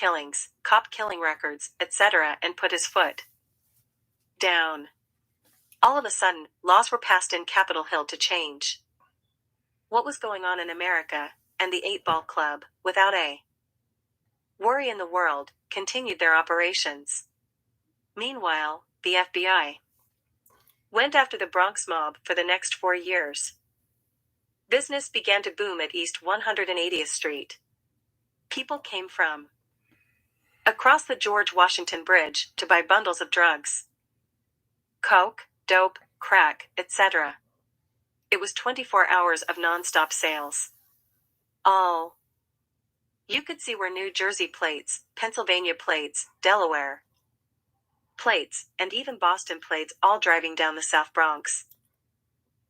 killings, cop killing records, etc., and put his foot down. All of a sudden, laws were passed in Capitol Hill to change what was going on in America, and the 8-Ball Club, without a worry in the world, continued their operations. Meanwhile, the FBI went after the Bronx mob for the next 4 years. Business began to boom at East 180th Street. People came from across the George Washington Bridge to buy bundles of drugs. Coke, dope, crack, etc. It was 24 hours of non-stop sales. All you could see were New Jersey plates, Pennsylvania plates, Delaware plates, and even Boston plates, all driving down the South Bronx.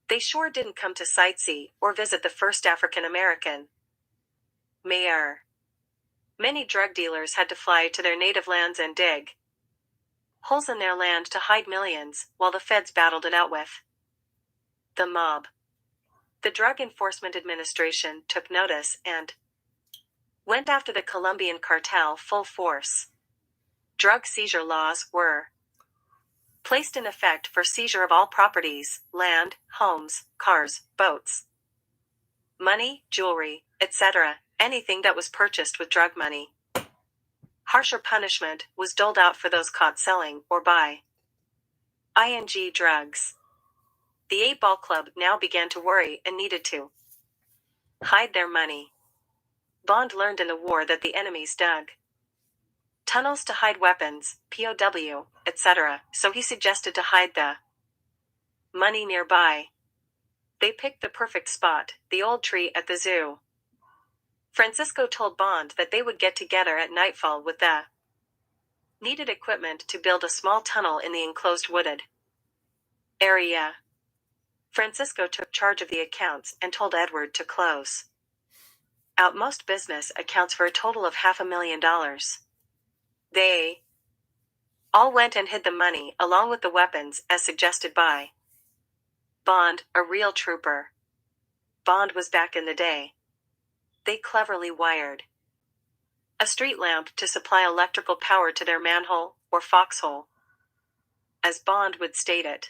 They sure didn't come to sightsee or visit the first African American mayor. Many drug dealers had to fly to their native lands and dig holes in their land to hide millions, while the feds battled it out with the mob. The Drug Enforcement Administration took notice and went after the Colombian cartel full force. Drug seizure laws were placed in effect for seizure of all properties, land, homes, cars, boats, money, jewelry, etc., anything that was purchased with drug money. Harsher punishment was doled out for those caught selling or buying drugs. The 8-Ball Club now began to worry and needed to hide their money. Bond learned in the war that the enemies dug tunnels to hide weapons, POW, etc., so he suggested to hide the money nearby. They picked the perfect spot, the old tree at the zoo. Francisco told Bond that they would get together at nightfall with the needed equipment to build a small tunnel in the enclosed wooded area. Francisco took charge of the accounts and told Edward to close out most business accounts for a total of $500,000. They all went and hid the money along with the weapons as suggested by Bond, a real trooper. Bond was back in the day. They cleverly wired a street lamp to supply electrical power to their manhole or foxhole, as Bond would state it.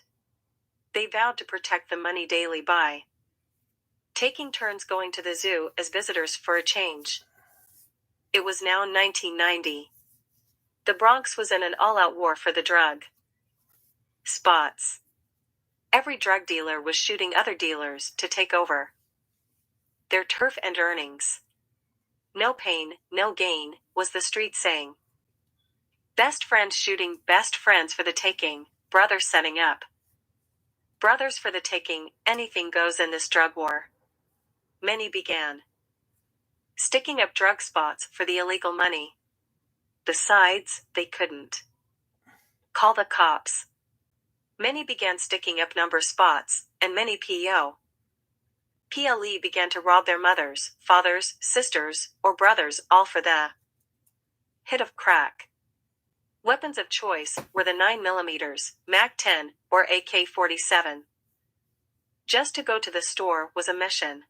They vowed to protect the money daily by taking turns going to the zoo as visitors for a change. It was now 1990. The Bronx was in an all-out war for the drug spots. Every drug dealer was shooting other dealers to take over their turf and earnings. No pain, no gain, was the street saying. Best friends shooting best friends for the taking, brothers setting up brothers for the taking, anything goes in this drug war. Many began sticking up drug spots for the illegal money. Besides, they couldn't call the cops. Many began sticking up number spots, and many PLE began to rob their mothers, fathers, sisters, or brothers, all for the hit of crack. Weapons of choice were the 9mm, MAC-10, or AK-47. Just to go to the store was a mission.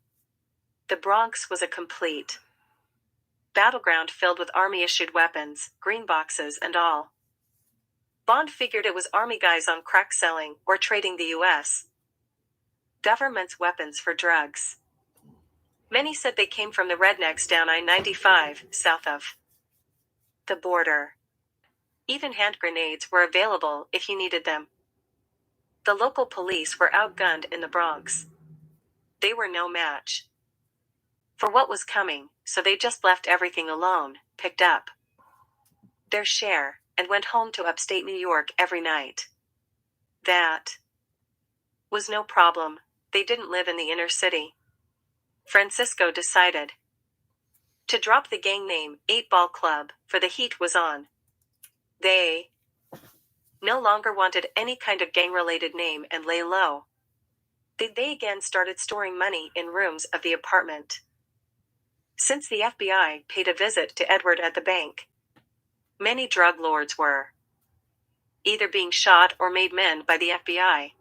The Bronx was a complete battleground filled with Army-issued weapons, green boxes and all. Bond figured it was Army guys on crack selling or trading the U.S. government's weapons for drugs. Many said they came from the rednecks down I-95, south of the border. Even hand grenades were available if you needed them. The local police were outgunned in the Bronx. They were no match for what was coming, so they just left everything alone, picked up their share, and went home to upstate New York every night. That was no problem. They didn't live in the inner city. Francisco decided to drop the gang name 8-Ball Club, for the heat was on. They no longer wanted any kind of gang-related name and lay low. They again started storing money in rooms of the apartment. Since the FBI paid a visit to Edward at the bank, many drug lords were either being shot or made men by the FBI.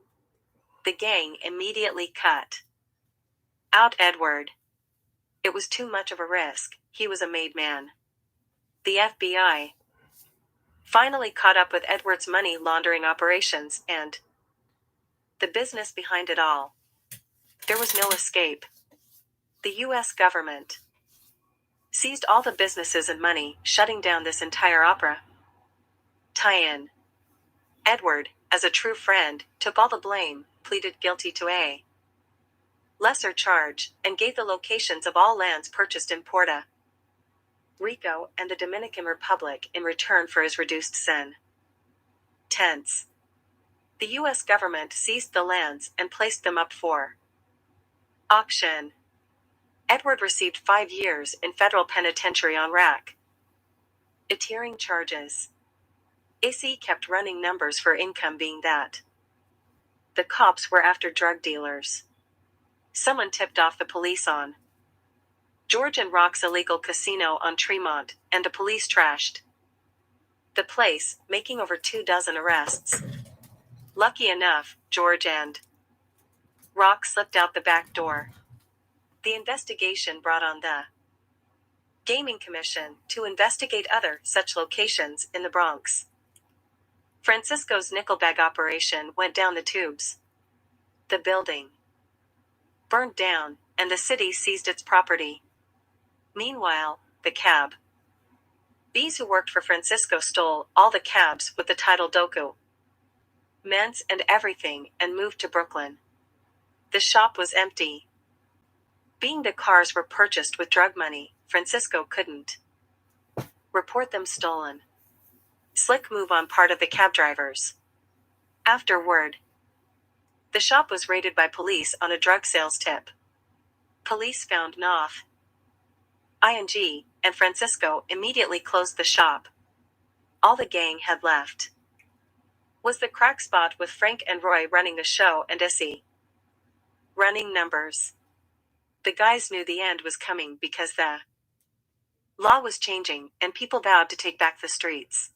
The gang immediately cut out Edward. It was too much of a risk. He was a made man. The FBI finally caught up with Edward's money laundering operations and the business behind it all. There was no escape. The U.S. government seized all the businesses and money, shutting down this entire opera. Tie-in. Edward, as a true friend, took all the blame, pleaded guilty to a lesser charge, and gave the locations of all lands purchased in Puerto Rico and the Dominican Republic in return for his reduced sin. Tense. The U.S. government seized the lands and placed them up for auction. Edward received 5 years in federal penitentiary on racketeering charges. S.T.O.M.P kept running numbers for income being that the cops were after drug dealers. Someone tipped off the police on George and Rock's illegal casino on Tremont, and the police trashed the place, making over 24 arrests. Lucky enough, George and Rock slipped out the back door. The investigation brought on the Gaming Commission to investigate other such locations in the Bronx. Francisco's nickel bag operation went down the tubes. The building burned down, and the city seized its property. Meanwhile, the cab bees who worked for Francisco stole all the cabs with the title Doku Ments and everything and moved to Brooklyn. The shop was empty. Being the cars were purchased with drug money, Francisco couldn't report them stolen. Slick move on part of the cab drivers. Afterward, the shop was raided by police on a drug sales tip. Police found N.Y.P.D, and Francisco immediately closed the shop. All the gang had left was the crack spot with Frank and Roy running the show and S.E. running numbers. The guys knew the end was coming because the law was changing and people vowed to take back the streets.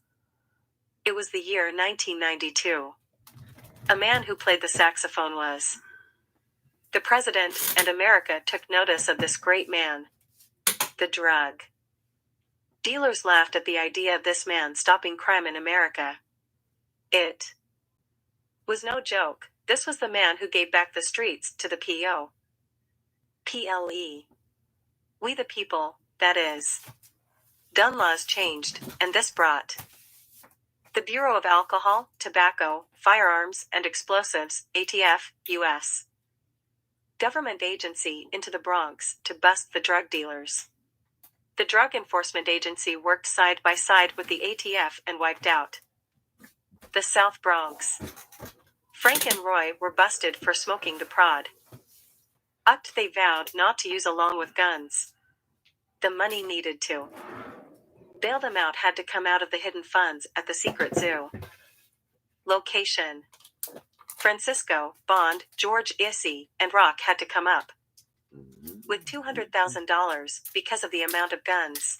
It was the year 1992. A man who played the saxophone was the president, and America took notice of this great man. The drug dealers laughed at the idea of this man stopping crime in America. It was no joke. This was the man who gave back the streets to the POPLE. We the people, that is. Gun laws changed, and this brought the Bureau of Alcohol, Tobacco, Firearms, and Explosives, ATF, U.S. government agency into the Bronx to bust the drug dealers. The Drug Enforcement Agency worked side by side with the ATF and wiped out the South Bronx. Frank and Roy were busted for smoking the prod. Act they vowed not to use along with guns. The money needed to bail them out had to come out of the hidden funds at the secret zoo. Location. Francisco, Bond, George, S.E., and Rock had to come up with $200,000 because of the amount of guns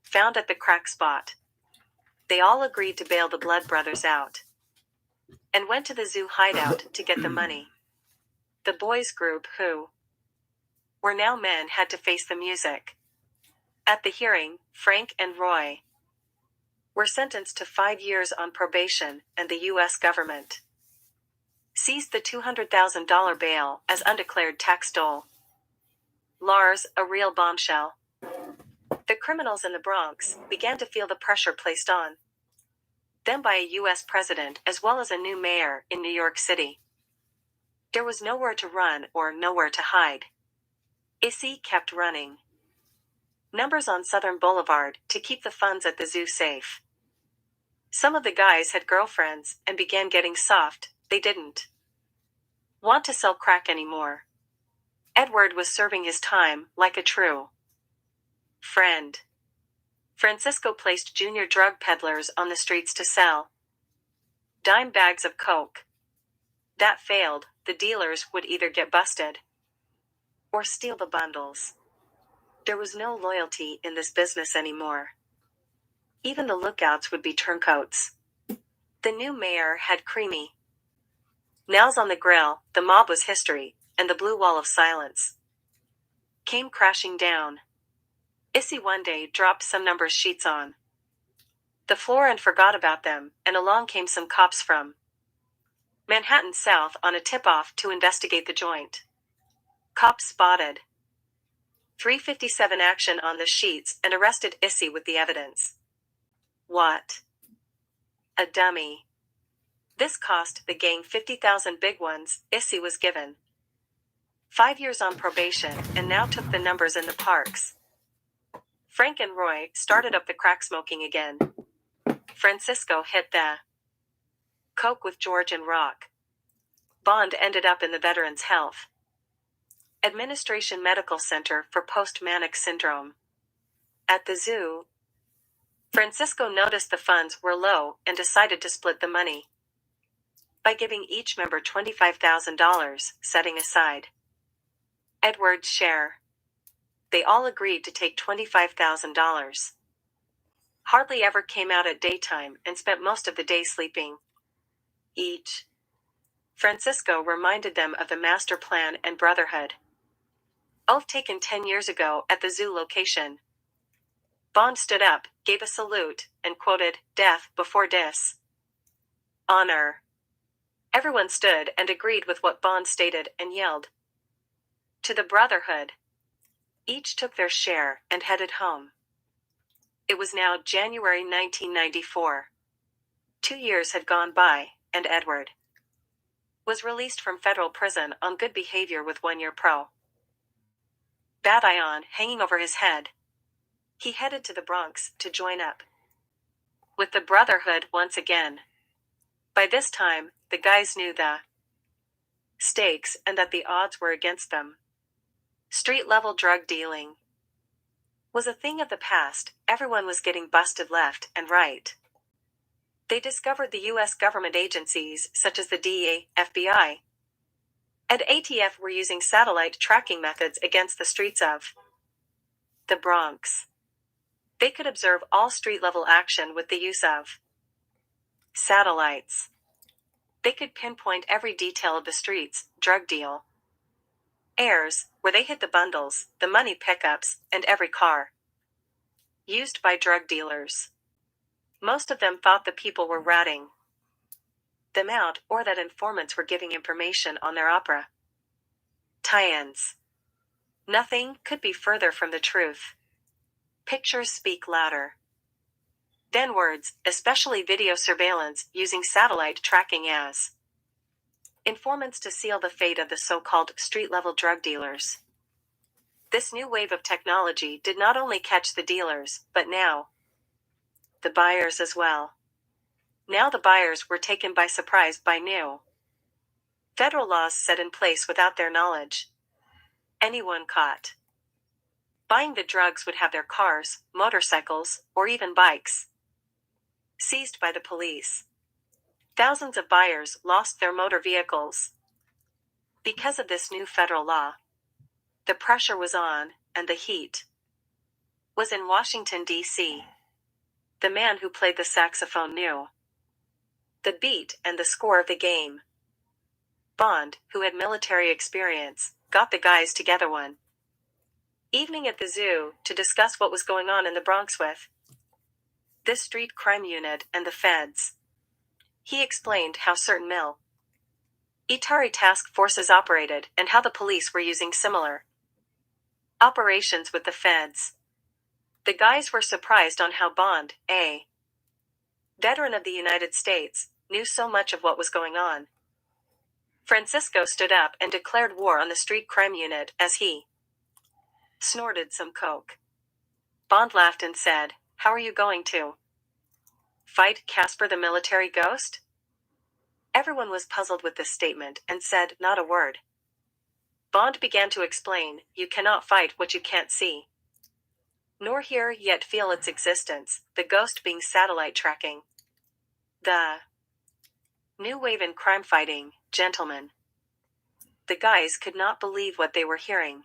found at the crack spot. They all agreed to bail the Blood Brothers out and went to the zoo hideout to get the money. The boys group, who were now men, had to face the music. At the hearing, Frank and Roy were sentenced to 5 years on probation, and the U.S. government seized the $200,000 bail as undeclared tax dole. Lars, a real bombshell. The criminals in the Bronx began to feel the pressure placed on them by a U.S. president as well as a new mayor in New York City. There was nowhere to run or nowhere to hide. S.E. kept running numbers on Southern Boulevard to keep the funds at the zoo safe. Some of the guys had girlfriends and began getting soft. They didn't want to sell crack anymore. Edward was serving his time like a true friend. Francisco placed junior drug peddlers on the streets to sell dime bags of coke. That failed, the dealers would either get busted or steal the bundles. There was no loyalty in this business anymore. Even the lookouts would be turncoats. The new mayor had creamy nails on the grill, the mob was history, and the blue wall of silence came crashing down. Issy one day dropped some number sheets on the floor and forgot about them, and along came some cops from Manhattan South on a tip-off to investigate the joint. Cops spotted 357 action on the sheets and arrested Issy with the evidence. What a dummy. This cost the gang 50,000 big ones. Issy was given 5 years on probation and now took the numbers in the parks. Frank and Roy started up the crack smoking again. Francisco hit the coke with George and Rock. Bond ended up in the Veterans Health Administration Medical Center for Post-Manic Syndrome. At the zoo, Francisco noticed the funds were low and decided to split the money by giving each member $25,000, setting aside Edward's share. They all agreed to take $25,000. Hardly ever came out at daytime and spent most of the day sleeping. Each. Francisco reminded them of the master plan and brotherhood oath taken 10 years ago at the zoo location. Bond stood up, gave a salute, and quoted, "Death before dis. Honor." Everyone stood and agreed with what Bond stated and yelled, "To the brotherhood." Each took their share and headed home. It was now January 1994. 2 years had gone by, and Edward was released from federal prison on good behavior with 1-year pro baton hanging over his head. He headed to the Bronx to join up with the Brotherhood once again. By this time, the guys knew the stakes and that the odds were against them. Street-level drug dealing was a thing of the past. Everyone was getting busted left and right. They discovered the U.S. government agencies, such as the DEA, F.B.I, and ATF were using satellite tracking methods against the streets of the Bronx. They could observe all street-level action with the use of satellites. They could pinpoint every detail of the streets, drug deal, airs, where they hid the bundles, the money pickups, and every car used by drug dealers. Most of them thought the people were ratting them out or that informants were giving information on their opera tie-ins. Nothing could be further from the truth. Pictures speak louder than words, especially video surveillance using satellite tracking as informants to seal the fate of the so-called street-level drug dealers. This new wave of technology did not only catch the dealers, but now the buyers as well. Now the buyers were taken by surprise by new federal laws set in place without their knowledge. Anyone caught buying the drugs would have their cars, motorcycles, or even bikes seized by the police. Thousands of buyers lost their motor vehicles because of this new federal law. The pressure was on, and the heat was in Washington, D.C. The man who played the saxophone knew the beat and the score of the game. Bond, who had military experience, got the guys together one evening at the zoo to discuss what was going on in the Bronx with this street crime unit and the feds. He explained how certain military task forces operated and how the police were using similar operations with the feds. The guys were surprised on how Bond, a veteran of the United States, knew so much of what was going on. Francisco stood up and declared war on the street crime unit as he snorted some coke. Bond laughed and said, "How are you going to fight Casper the military ghost?" Everyone was puzzled with this statement and said not a word. Bond began to explain, "You cannot fight what you can't see, nor hear yet feel its existence, the ghost being satellite tracking. The new wave in crime fighting, gentlemen." The guys could not believe what they were hearing.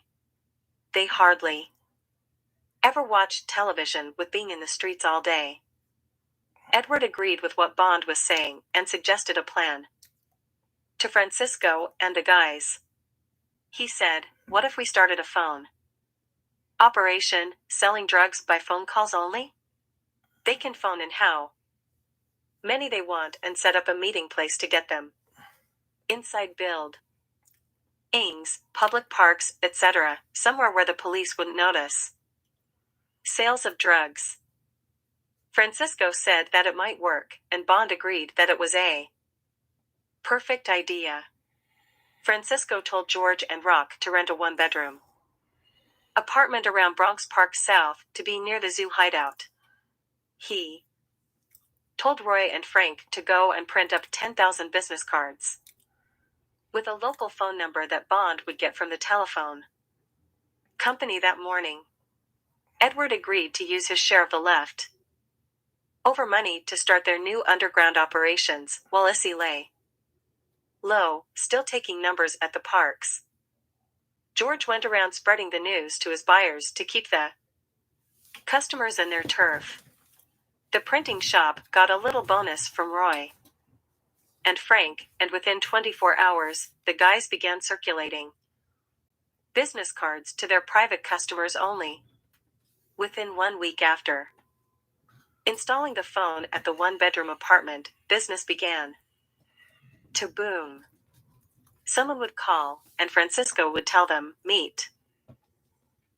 They hardly ever watched television with being in the streets all day. Edward agreed with what Bond was saying and suggested a plan to Francisco and the guys. He said, "What if we started a phone Operation, selling drugs by phone calls only? They can phone in how many they want and set up a meeting place to get them. Inside build. Ings, public parks, etc., somewhere where the police wouldn't notice. Sales of drugs. Francisco said that it might work, and Bond agreed that it was a perfect idea. Francisco told George and Rock to rent a one-bedroom apartment around Bronx Park South to be near the zoo hideout. He told Roy and Frank to go and print up 10,000 business cards with a local phone number that Bond would get from the telephone company that morning. Edward agreed to use his share of the left over money to start their new underground operations, while Issy lay low, still taking numbers at the parks. George went around spreading the news to his buyers to keep the customers in their turf. The printing shop got a little bonus from Roy and Frank, and within 24 hours, the guys began circulating business cards to their private customers only. Within 1 week after installing the phone at the one-bedroom apartment, business began to boom. Someone would call, and Francisco would tell them, meet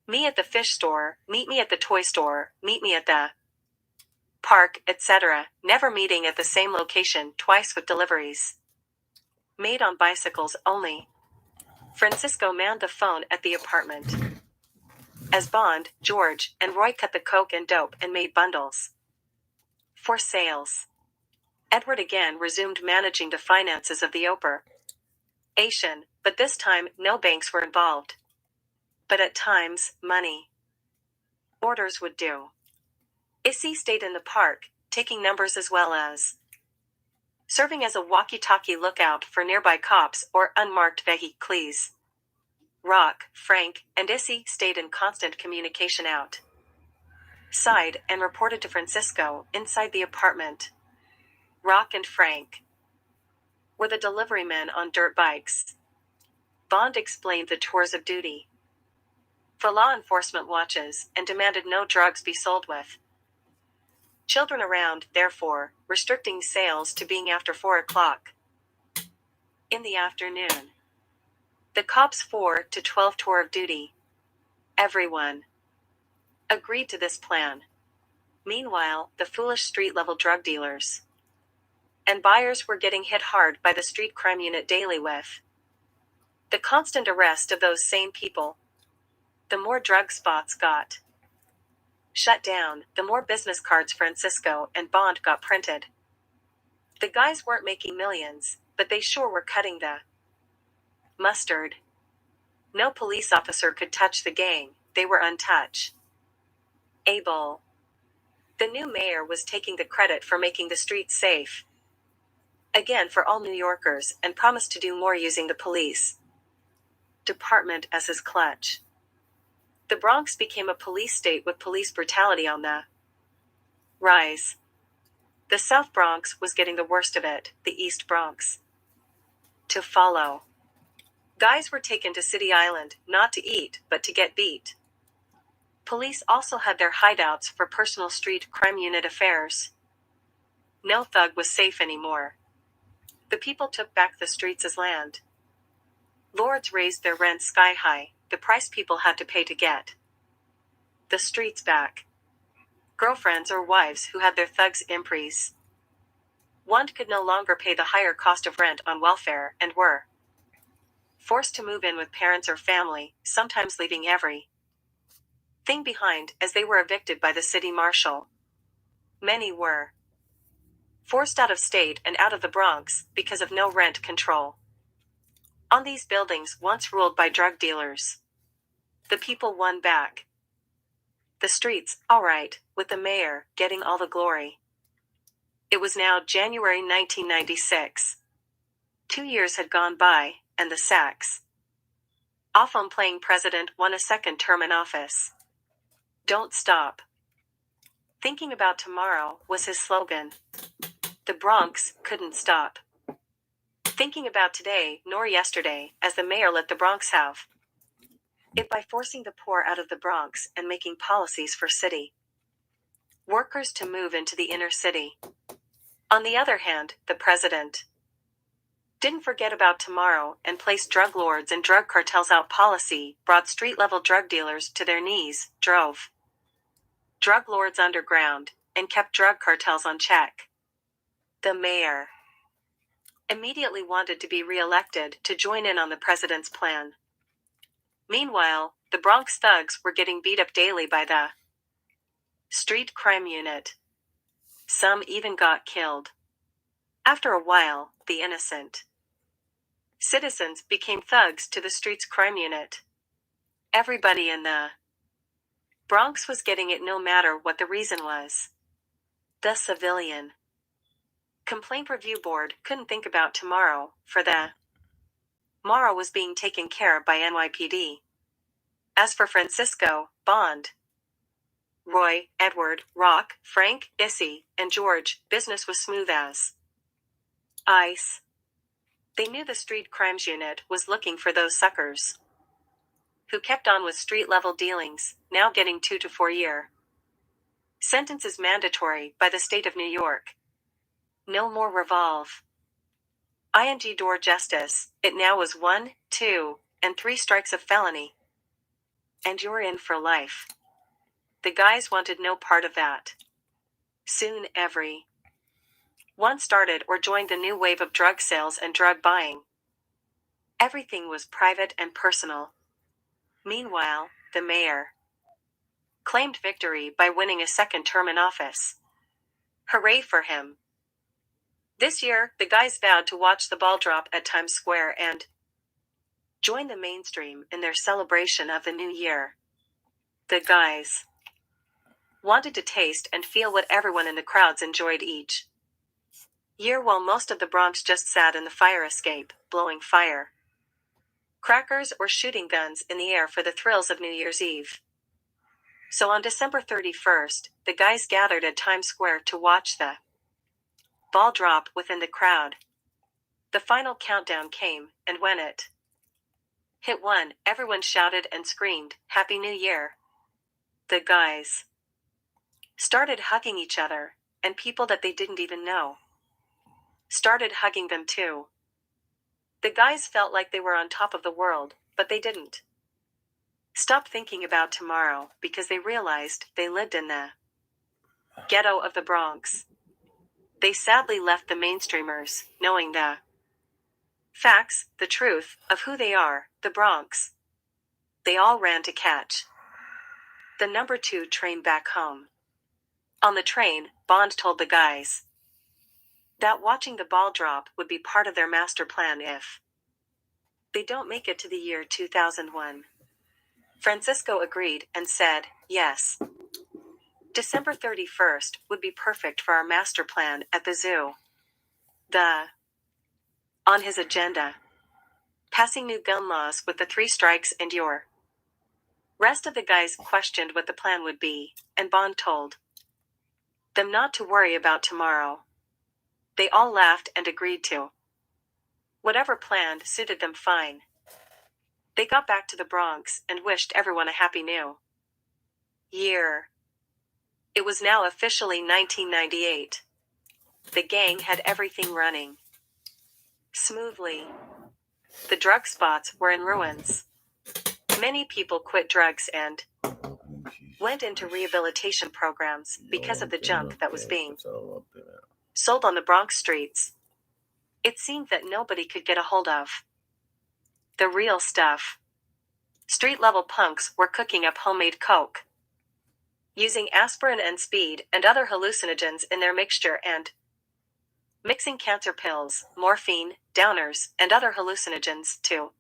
me at the fish store, meet me at the toy store, meet me at the park, etc., never meeting at the same location twice with deliveries made on bicycles only. Francisco manned the phone at the apartment as Bond, George, and Roy cut the coke and dope and made bundles for sales. Edward again resumed managing the finances of the operation, but this time no banks were involved. But at times, money orders would do. Issy stayed in the park, taking numbers as well as serving as a walkie-talkie lookout for nearby cops or unmarked vehicles. Rock, Frank, and Issy stayed in constant communication outside and reported to Francisco inside the apartment. Rock and Frank were the delivery men on dirt bikes. Bond explained the tours of duty for law enforcement watches and demanded no drugs be sold with children around, therefore, restricting sales to being after 4 o'clock in the afternoon. The cops' 4 to 12 tour of duty. Everyone agreed to this plan. Meanwhile, the foolish street-level drug dealers and buyers were getting hit hard by the street crime unit daily with the constant arrest of those same people. The more drug spots got shut down, the more business cards Francisco and Bond got printed. The guys weren't making millions, but they sure were cutting the mustard. No police officer could touch the gang, they were untouchable. The new mayor was taking the credit for making the streets safe again for all New Yorkers and promised to do more using the police department as his clutch. The Bronx became a police state with police brutality on the rise. The South Bronx was getting the worst of it, the East Bronx to follow. Guys were taken to City Island, not to eat, but to get beat. Police also had their hideouts for personal street crime unit affairs. No thug was safe anymore. The people took back the streets as land. Lords raised their rents sky high, the price people had to pay to get the streets back. Girlfriends or wives who had their thugs imprees one could no longer pay the higher cost of rent on welfare and were forced to move in with parents or family, sometimes leaving everything behind as they were evicted by the city marshal. Many were forced out of state and out of the Bronx because of no rent control on these buildings once ruled by drug dealers. The people won back the streets, all right, with the mayor getting all the glory. It was now January 1996. 2 years had gone by, and the Sachs off-on playing president won a second term in office. Don't stop thinking about tomorrow was his slogan. The Bronx couldn't stop thinking about today nor yesterday as the mayor let the Bronx have it by forcing the poor out of the Bronx and making policies for city workers to move into the inner city. On the other hand, the president didn't forget about tomorrow and placed drug lords and drug cartels out policy, brought street-level drug dealers to their knees, drove drug lords underground, and kept drug cartels on check. The mayor immediately wanted to be re-elected to join in on the president's plan. Meanwhile, the Bronx thugs were getting beat up daily by the street crime unit. Some even got killed. After a while, the innocent citizens became thugs to the street's crime unit. Everybody in the Bronx was getting it no matter what the reason was. The Civilian Complaint Review Board couldn't think about tomorrow, for the morrow was being taken care of by N.Y.P.D. As for Francisco, Bond, Roy, Edward, Rock, Frank, Issy, and George, business was smooth as ice. They knew the street crimes unit was looking for those suckers who kept on with street-level dealings, now getting 2 to 4 year sentences mandatory by the state of New York. No more revolve. ing door justice, it now was 1, 2, and 3 strikes of felony. And you're in for life. The guys wanted no part of that. Soon every one started or joined the new wave of drug sales and drug buying. Everything was private and personal. Meanwhile, the mayor claimed victory by winning a second term in office. Hooray for him. This year, the guys vowed to watch the ball drop at Times Square and join the mainstream in their celebration of the new year. The guys wanted to taste and feel what everyone in the crowds enjoyed each year, while most of the Bronx just sat in the fire escape, blowing fire crackers or shooting guns in the air for the thrills of New Year's Eve. So on December 31st, the guys gathered at Times Square to watch the ball drop within the crowd. The final countdown came, and when it hit 1, everyone shouted and screamed, "Happy New Year!" The guys started hugging each other, and people that they didn't even know started hugging them too. The guys felt like they were on top of the world, but they didn't stop thinking about tomorrow because they realized they lived in the ghetto of the Bronx. They sadly left the mainstreamers, knowing the facts, the truth, of who they are, the Bronx. They all ran to catch the number 2 train back home. On the train, Bond told the guys that watching the ball drop would be part of their master plan if they don't make it to the year 2001. Francisco agreed and said, yes. December 31st would be perfect for our master plan at the zoo. On his agenda, passing new gun laws with the 3 strikes and your rest of the guys questioned what the plan would be, and Bond told them not to worry about tomorrow. They all laughed and agreed to whatever plan suited them fine. They got back to the Bronx and wished everyone a happy new year. It was now officially 1998. The gang had everything running smoothly. The drug spots were in ruins. Many people quit drugs and went into rehabilitation programs because of the junk that was being sold on the Bronx streets. It seemed that nobody could get a hold of the real stuff. Street-level punks were cooking up homemade coke, using aspirin and speed and other hallucinogens in their mixture and mixing cancer pills, morphine, downers, and other hallucinogens to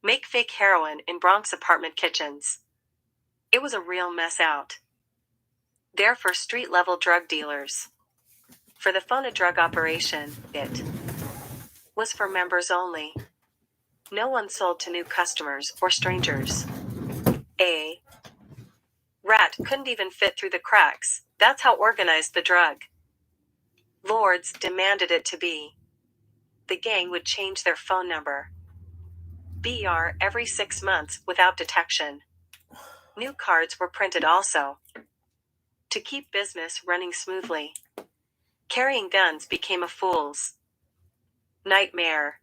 make fake heroin in Bronx apartment kitchens. It was a real mess out there for street-level drug dealers. For the phone drug operation, it was for members only. No one sold to new customers or strangers. A rat couldn't even fit through the cracks. That's how organized the drug lords demanded it to be. The gang would change their phone number F.B.I every 6 months without detection. New cards were printed also. To keep business running smoothly. Carrying guns became a fool's nightmare.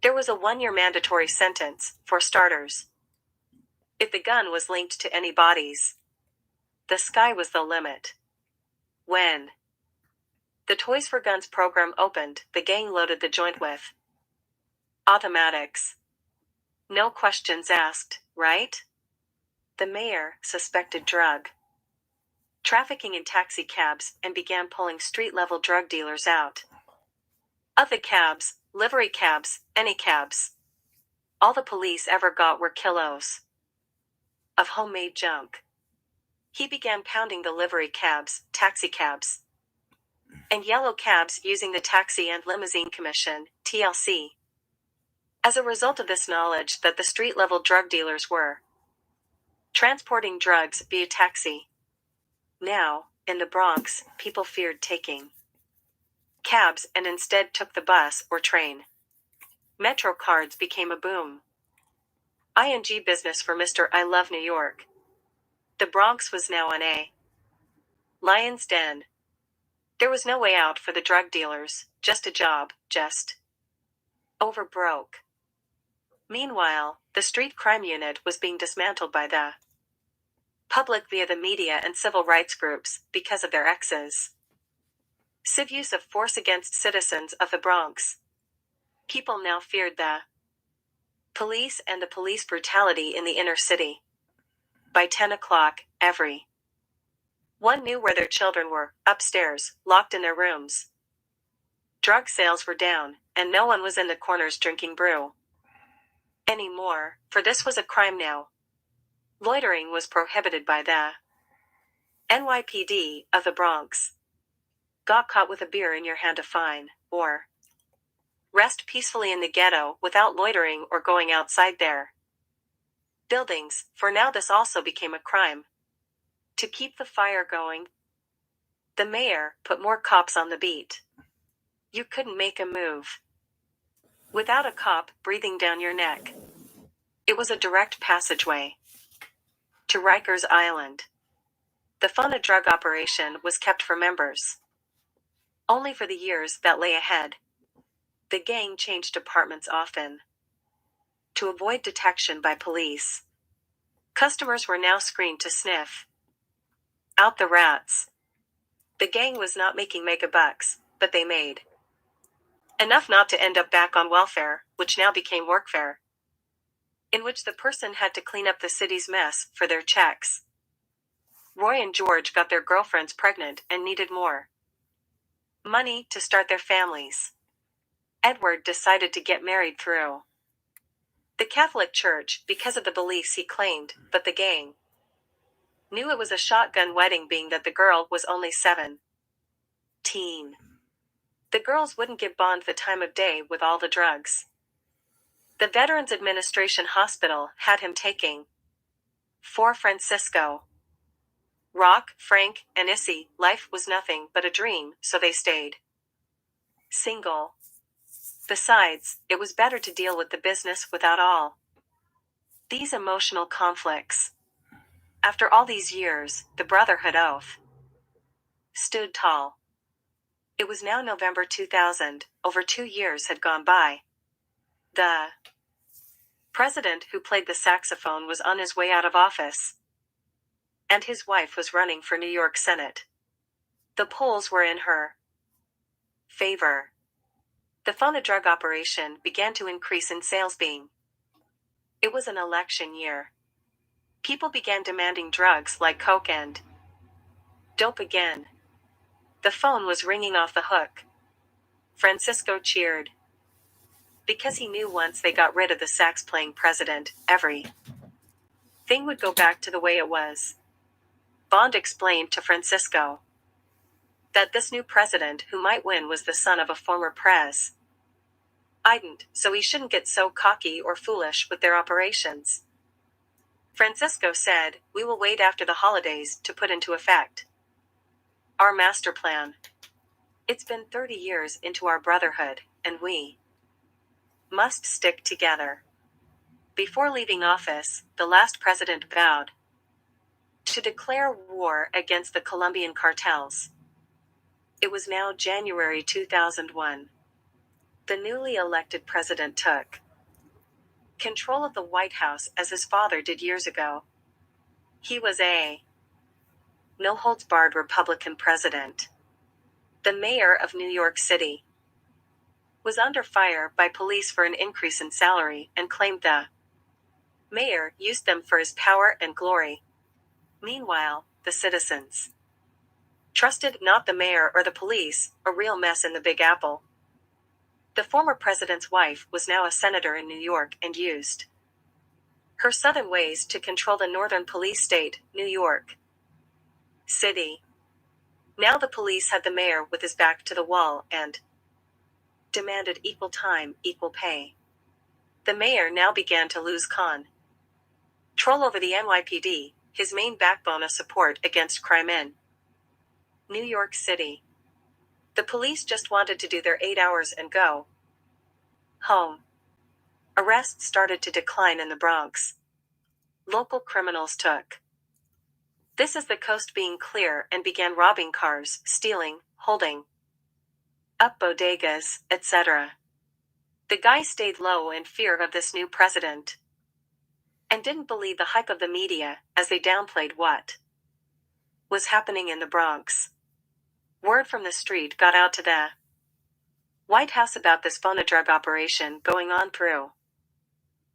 There was a 1-year mandatory sentence, for starters. If the gun was linked to any bodies, the sky was the limit. When the Toys for Guns program opened, the gang loaded the joint with automatics. No questions asked, right? The mayor suspected drug trafficking in taxi cabs and began pulling street-level drug dealers out of the cabs, livery cabs, any cabs. All the police ever got were kilos of homemade junk. He began pounding the livery cabs, taxi cabs, and yellow cabs using the Taxi and Limousine Commission, TLC. As a result of this knowledge that the street-level drug dealers were transporting drugs via taxi. Now, in the Bronx, people feared taking cabs and instead took the bus or train. Metro cards became a boom. ING business for Mr. I Love New York. The Bronx was now an a lion's den. There was no way out for the drug dealers, just a job, just over broke. Meanwhile, the street crime unit was being dismantled by the public via the media and civil rights groups because of their excess use of force against citizens of the Bronx. People now feared the police and the police brutality in the inner city. By 10 o'clock, everyone knew where their children were, upstairs, locked in their rooms. Drug sales were down, and no one was in the corners drinking brew anymore, for this was a crime now. Loitering was prohibited by the N.Y.P.D. of the Bronx. Got caught with a beer in your hand, a fine, or rest peacefully in the ghetto without loitering or going outside their buildings, for now this also became a crime. To keep the fire going, the mayor put more cops on the beat. You couldn't make a move without a cop breathing down your neck. It was a direct passageway to Rikers Island. The fun of drug operation was kept for members only for the years that lay ahead. The gang changed departments often to avoid detection by police. Customers were now screened to sniff out the rats. The gang was not making mega bucks, but they made enough not to end up back on welfare, which now became workfare, in which the person had to clean up the city's mess for their checks. Roy and George got their girlfriends pregnant and needed more money to start their families. Edward decided to get married through the Catholic Church because of the beliefs he claimed, but the gang knew it was a shotgun wedding, being that the girl was only 17. The girls wouldn't give Bond the time of day with all the drugs. The Veterans Administration Hospital had him taking for Francisco. Rock, Frank, and Issy, life was nothing but a dream, so they stayed single. Besides, it was better to deal with the business without all these emotional conflicts. After all these years, the Brotherhood oath stood tall. It was now November 2000, over 2 years had gone by. The president who played the saxophone was on his way out of office, and his wife was running for New York Senate. The polls were in her favor. The fun of drug operation began to increase in sales, being it was an election year. People began demanding drugs like coke and dope again. The phone was ringing off the hook. Francisco cheered, because he knew once they got rid of the sax-playing president, everything would go back to the way it was. Bond explained to Francisco that this new president who might win was the son of a former president, so he shouldn't get so cocky or foolish with their operations. Francisco said, "We will wait after the holidays to put into effect our master plan. It's been 30 years into our brotherhood, and we must stick together." Before leaving office, the last president vowed to declare war against the Colombian cartels. It was now January 2001. The newly elected president took control of the White House as his father did years ago. He was a no-holds-barred Republican president. The mayor of New York City was under fire by police for an increase in salary and claimed the mayor used them for his power and glory. Meanwhile, the citizens trusted not the mayor or the police, a real mess in the Big Apple. The former president's wife was now a senator in New York and used her southern ways to control the northern police state, New York City. Now the police had the mayor with his back to the wall and demanded equal time, equal pay. The mayor now began to lose control over the N.Y.P.D, his main backbone of support against crime in New York City. The police just wanted to do their 8 hours and go home. Arrests started to decline in the Bronx. Local criminals took this as the coast being clear and began robbing cars, stealing, holding up bodegas, etc. The guy stayed low in fear of this new president and didn't believe the hype of the media as they downplayed what was happening in the Bronx. Word from the street got out to the White House about this phone-a-drug operation going on through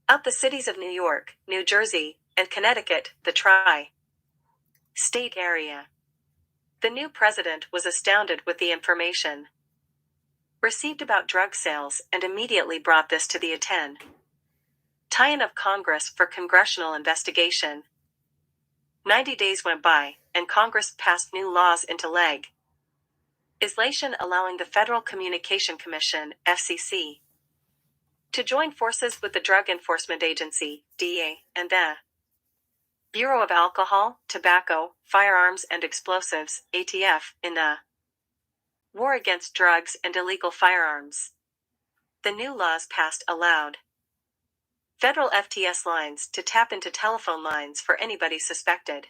up the cities of New York, New Jersey, and Connecticut, the tri-state area. The new president was astounded with the information received about drug sales and immediately brought this to the attention of Congress for congressional investigation. 90 days went by, and Congress passed new laws into legislation allowing the Federal Communication Commission, FCC, to join forces with the Drug Enforcement Agency, DEA, and the Bureau of Alcohol, Tobacco, Firearms and Explosives, ATF, in the war against drugs and illegal firearms. The new laws passed allowed federal FTS lines to tap into telephone lines for anybody suspected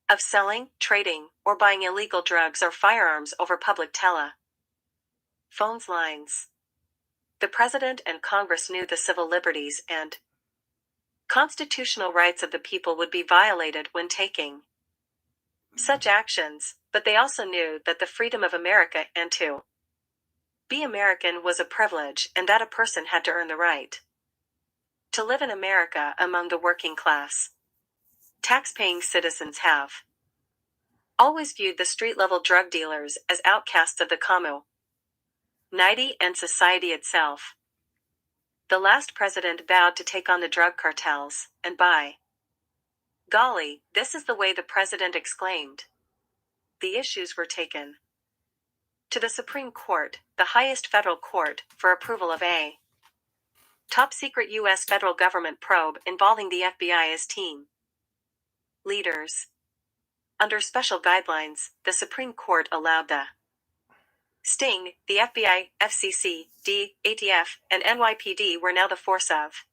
of selling, trading, or buying illegal drugs or firearms over public telephones lines. The President and Congress knew the civil liberties and constitutional rights of the people would be violated when taking such actions, but they also knew that the freedom of America and to be American was a privilege and that a person had to earn the right to live in America among the working class. Tax-paying citizens have always viewed the street-level drug dealers as outcasts of the community and society itself. The last president vowed to take on the drug cartels, and by golly, this is the way the president exclaimed. The issues were taken to the Supreme Court, the highest federal court, for approval of a top-secret U.S. federal government probe involving the FBI as team leaders. Under special guidelines, the Supreme Court allowed the Sting, the FBI, FCC, D, ATF, and N.Y.P.D were now the force of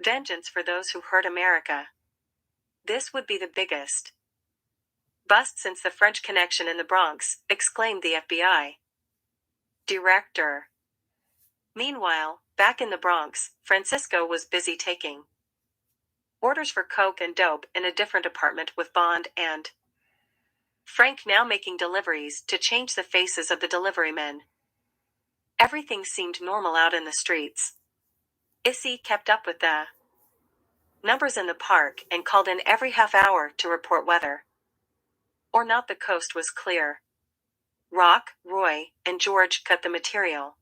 vengeance for those who hurt America. This would be the biggest bust since the French Connection in the Bronx, exclaimed the FBI director. Meanwhile, back in the Bronx, Francisco was busy taking orders for coke and dope in a different apartment with Bond and Frank now making deliveries to change the faces of the delivery men. Everything seemed normal out in the streets. Issy kept up with the numbers in the park and called in every half hour to report whether or not the coast was clear. Rock, Roy, and George cut the material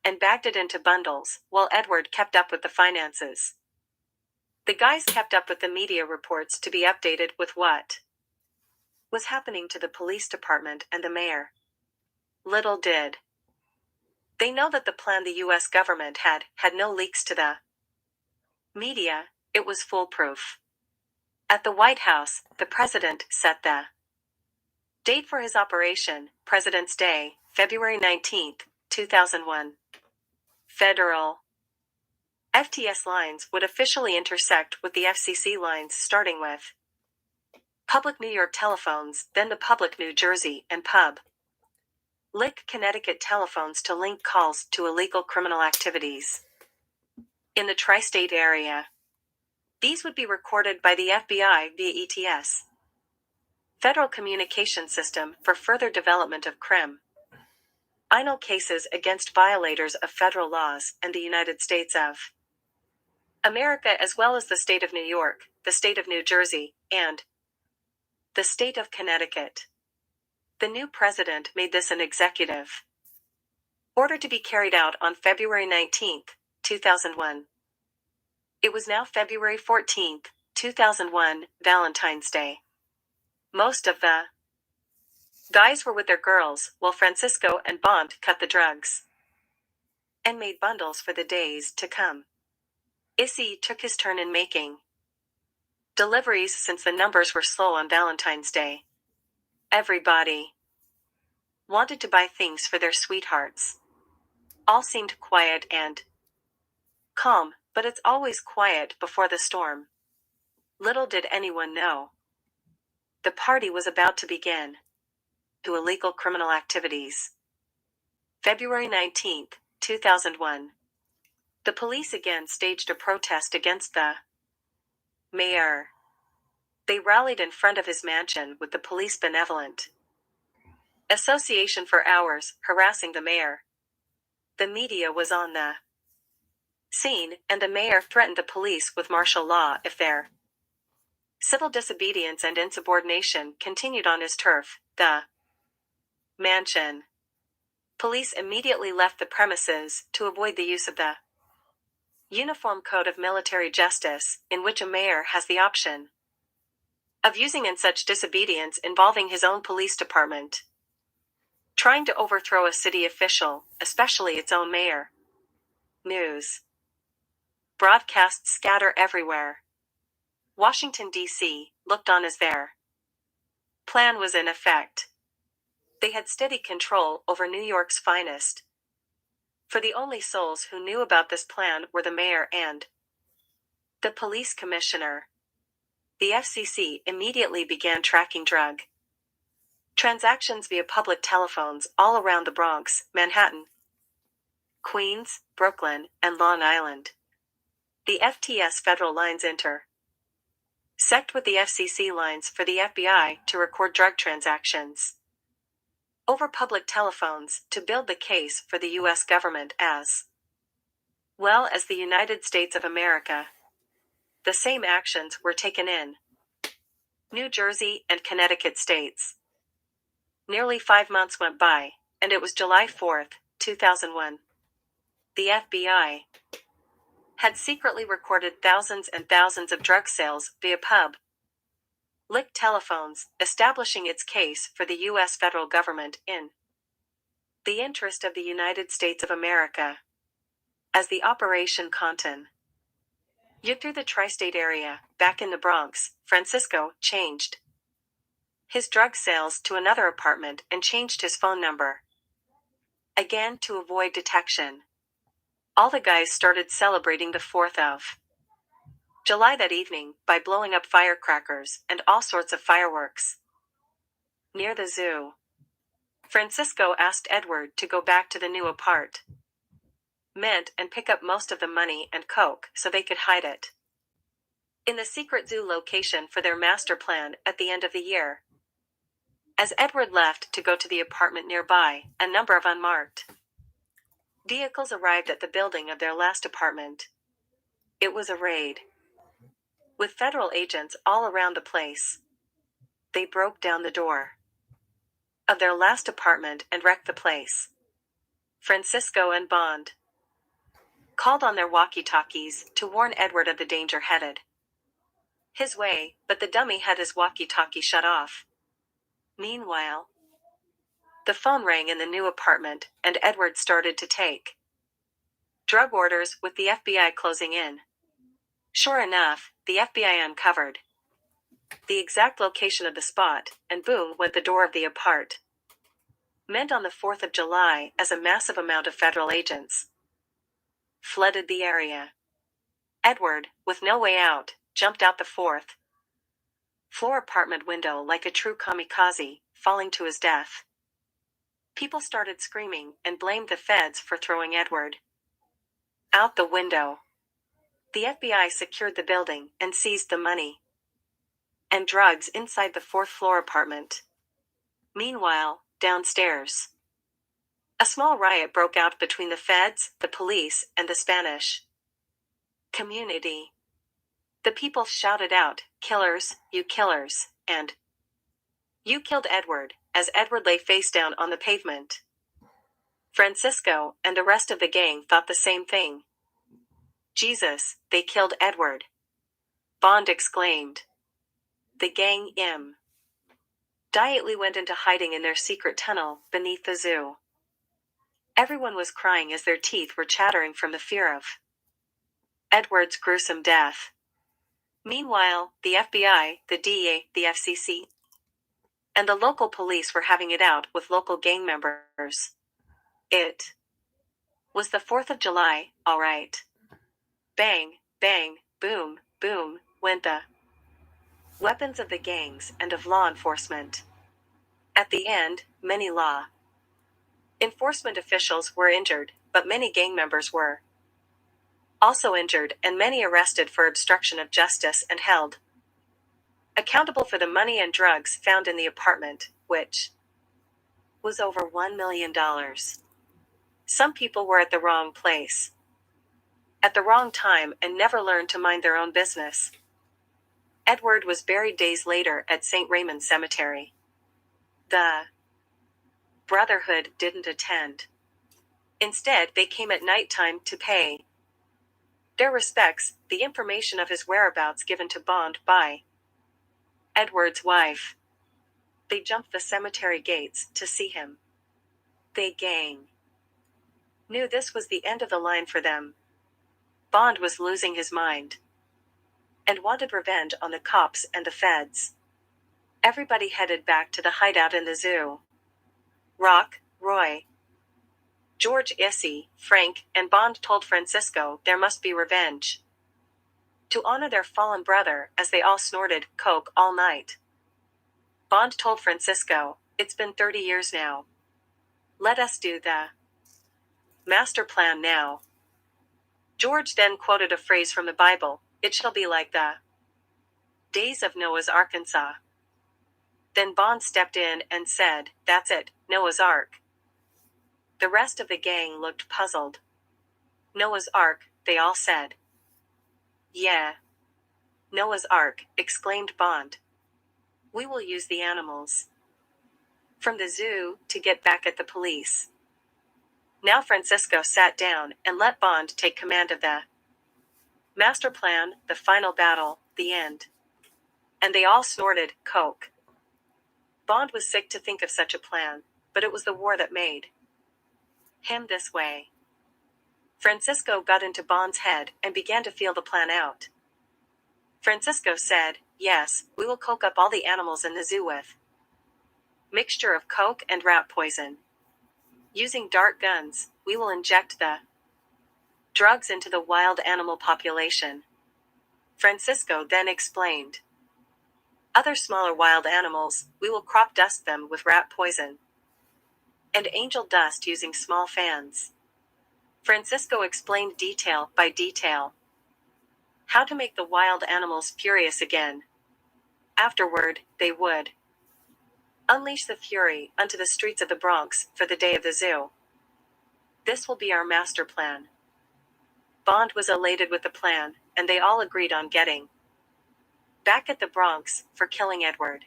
and bagged it into bundles, while Edward kept up with the finances. The guys kept up with the media reports to be updated with what was happening to the police department and the mayor. Little did they know that the plan the U.S. government had no leaks to the media. It was foolproof. At the White House, the president set the date for his operation, President's Day, February 19, 2001. Federal FTS lines would officially intersect with the FCC lines, starting with Public New York telephones, then the Public New Jersey N.P.D. Lick Connecticut telephones to link calls to illegal criminal activities in the tri-state area. These would be recorded by the FBI via ETS, Federal Communication System, for further development of criminal cases against violators of federal laws and the United States of America, as well as the state of New York, the state of New Jersey, and the state of Connecticut. The new president made this an executive order to be carried out on February 19, 2001. It was now February 14, 2001, Valentine's Day. Most of the guys were with their girls, while Francisco and Bond cut the drugs and made bundles for the days to come. Issy took his turn in making deliveries since the numbers were slow on Valentine's Day. Everybody wanted to buy things for their sweethearts. All seemed quiet and calm, but it's always quiet before the storm. Little did anyone know the party was about to begin. To illegal criminal activities. February 19, 2001. The police again staged a protest against the mayor. They rallied in front of his mansion with the Police Benevolent Association for hours, harassing the mayor. The media was on the scene, and the mayor threatened the police with martial law if their civil disobedience and insubordination continued on his turf, the mansion. Police immediately left the premises to avoid the use of the Uniform Code of Military Justice, in which a mayor has the option of using in such disobedience involving his own police department. Trying to overthrow a city official, especially its own mayor. News broadcasts scatter everywhere. Washington, D.C., looked on as their plan was in effect. They had steady control over New York's finest. For the only souls who knew about this plan were the mayor and the police commissioner. The FCC immediately began tracking drug transactions via public telephones all around the Bronx, Manhattan, Queens, Brooklyn, and Long Island. The FTS federal lines intersect with the FCC lines for the FBI to record drug transactions over public telephones to build the case for the U.S. government as well as the United States of America. The same actions were taken in New Jersey and Connecticut states. Nearly 5 months went by, and it was July 4, 2001. The FBI had secretly recorded thousands and thousands of drug sales via public telephones, establishing its case for the U.S. federal government in the interest of the United States of America. As the operation continued through the tri-state area, back in the Bronx, Francisco changed his drug sales to another apartment and changed his phone number. Again, to avoid detection. All the guys started celebrating the 4th of July that evening by blowing up firecrackers and all sorts of fireworks. Near the zoo, Francisco asked Edward to go back to the new apartment and pick up most of the money and coke so they could hide it in the secret zoo location for their master plan at the end of the year. As Edward left to go to the apartment nearby, a number of unmarked vehicles arrived at the building of their last apartment. It was a raid, with federal agents all around the place. They broke down the door of their last apartment and wrecked the place. Francisco and Bond called on their walkie-talkies to warn Edward of the danger headed his way, but the dummy had his walkie-talkie shut off. Meanwhile, the phone rang in the new apartment, and Edward started to take drug orders with the FBI closing in. Sure enough, the FBI uncovered the exact location of the spot, and boom went the door of the apartment on the 4th of July as a massive amount of federal agents flooded the area. Edward, with no way out, jumped out the fourth floor apartment window like a true kamikaze, falling to his death. People started screaming and blamed the feds for throwing Edward out the window. The FBI secured the building and seized the money and drugs inside the fourth floor apartment. Meanwhile, downstairs, a small riot broke out between the feds, the police, and the Spanish community. The people shouted out, "Killers, you killers," and "You killed Edward," as Edward lay face down on the pavement. Francisco and the rest of the gang thought the same thing. "Jesus, they killed Edward," Bond exclaimed. The gang immediately went into hiding in their secret tunnel beneath the zoo. Everyone was crying as their teeth were chattering from the fear of Edward's gruesome death. Meanwhile, the FBI, the DEA, the FCC, and the local police were having it out with local gang members. It was the 4th of July, all right. Bang, bang, boom, boom, went the weapons of the gangs and of law enforcement. At the end, many law enforcement officials were injured, but many gang members were also injured and many arrested for obstruction of justice and held accountable for the money and drugs found in the apartment, which was over $1 million. Some people were at the wrong place at the wrong time and never learned to mind their own business. Edward was buried days later at St. Raymond Cemetery. The Brotherhood didn't attend. Instead, they came at night time to pay their respects, the information of his whereabouts given to Bond by Edward's wife. They jumped the cemetery gates to see him. They gang knew this was the end of the line for them. Bond was losing his mind and wanted revenge on the cops and the feds. Everybody headed back to the hideout in the zoo. Rock, Roy, George, Issy, Frank, and Bond told Francisco there must be revenge to honor their fallen brother as they all snorted coke all night. Bond told Francisco, "It's been 30 years now. Let us do the master plan now." George then quoted a phrase from the Bible, "It shall be like the days of Noah's Arkansas." Then Bond stepped in and said, "That's it, Noah's Ark." The rest of the gang looked puzzled. "Noah's Ark," they all said. "Yeah. Noah's Ark," exclaimed Bond. "We will use the animals from the zoo to get back at the police." Now Francisco sat down and let Bond take command of the master plan, the final battle, the end. And they all snorted coke. Bond was sick to think of such a plan, but it was the war that made him this way. Francisco got into Bond's head and began to feel the plan out. Francisco said, "Yes, we will coke up all the animals in the zoo with mixture of coke and rat poison. Using dart guns, we will inject the drugs into the wild animal population." Francisco then explained, "Other smaller wild animals, we will crop dust them with rat poison and angel dust using small fans." Francisco explained detail by detail how to make the wild animals furious again. Afterward, they would unleash the fury onto the streets of the Bronx for the day of the zoo. "This will be our master plan." Bond was elated with the plan, and they all agreed on getting back at the Bronx for killing Edward.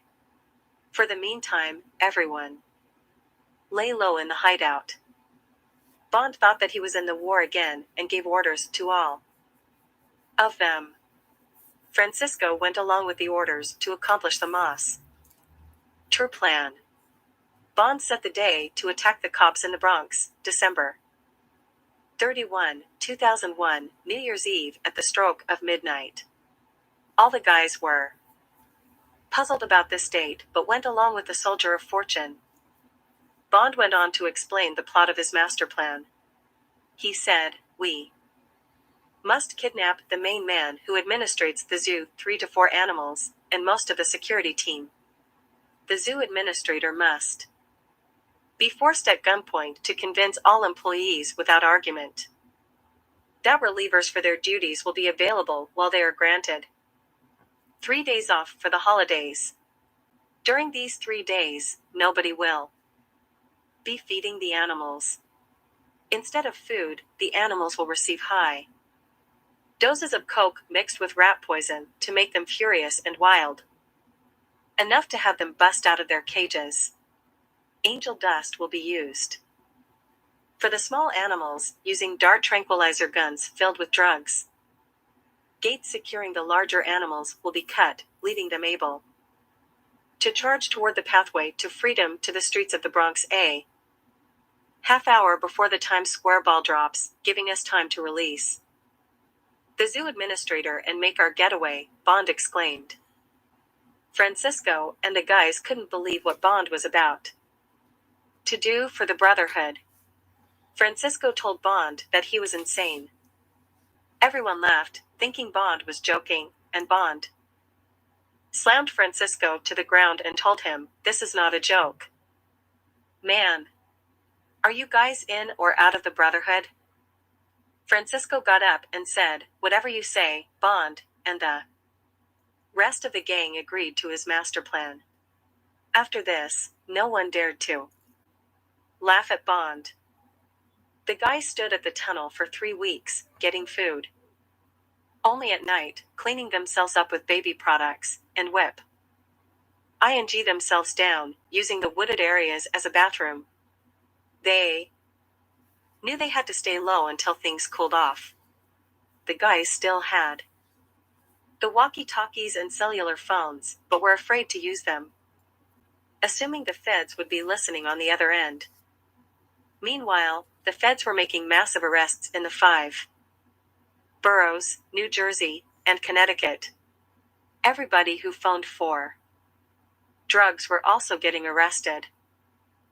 For the meantime, everyone lay low in the hideout. Bond thought that he was in the war again and gave orders to all of them. Francisco went along with the orders to accomplish the master plan. Bond set the day to attack the cops in the Bronx, December 31, 2001, New Year's Eve at the stroke of midnight. All the guys were puzzled about this date but went along with the soldier of fortune. Bond went on to explain the plot of his master plan. He said, "We Must kidnap the main man who administrates the zoo 3 to 4 animals, and most of the security team. The zoo administrator must be forced at gunpoint to convince all employees without argument that relievers for their duties will be available while they are granted 3 days off for the holidays. During these 3 days, nobody will be feeding the animals. Instead of food, the animals will receive high doses of coke mixed with rat poison to make them furious and wild, enough to have them bust out of their cages. Angel dust will be used for the small animals, using dart tranquilizer guns filled with drugs. Gates securing the larger animals will be cut, leaving them able to charge toward the pathway to freedom to the streets of the Bronx a half hour before the Times Square ball drops, giving us time to release the zoo administrator and make our getaway, Bond exclaimed. Francisco and the guys couldn't believe what Bond was about to do for the Brotherhood. Francisco told Bond that he was insane. Everyone laughed, thinking Bond was joking, and Bond slammed Francisco to the ground and told him, "This is not a joke. Man, are you guys in or out of the Brotherhood?" Francisco got up and said, "Whatever you say, Bond," and the rest of the gang agreed to his master plan. After this, no one dared to laugh at Bond. The guys stood at the tunnel for 3 weeks, getting food only at night, cleaning themselves up with baby products, and N.Y.P.D themselves down, using the wooded areas as a bathroom. They knew they had to stay low until things cooled off. The guys still had the walkie-talkies and cellular phones, but were afraid to use them, assuming the feds would be listening on the other end. Meanwhile, the feds were making massive arrests in the 5 boroughs, New Jersey, and Connecticut. Everybody who phoned for drugs were also getting arrested.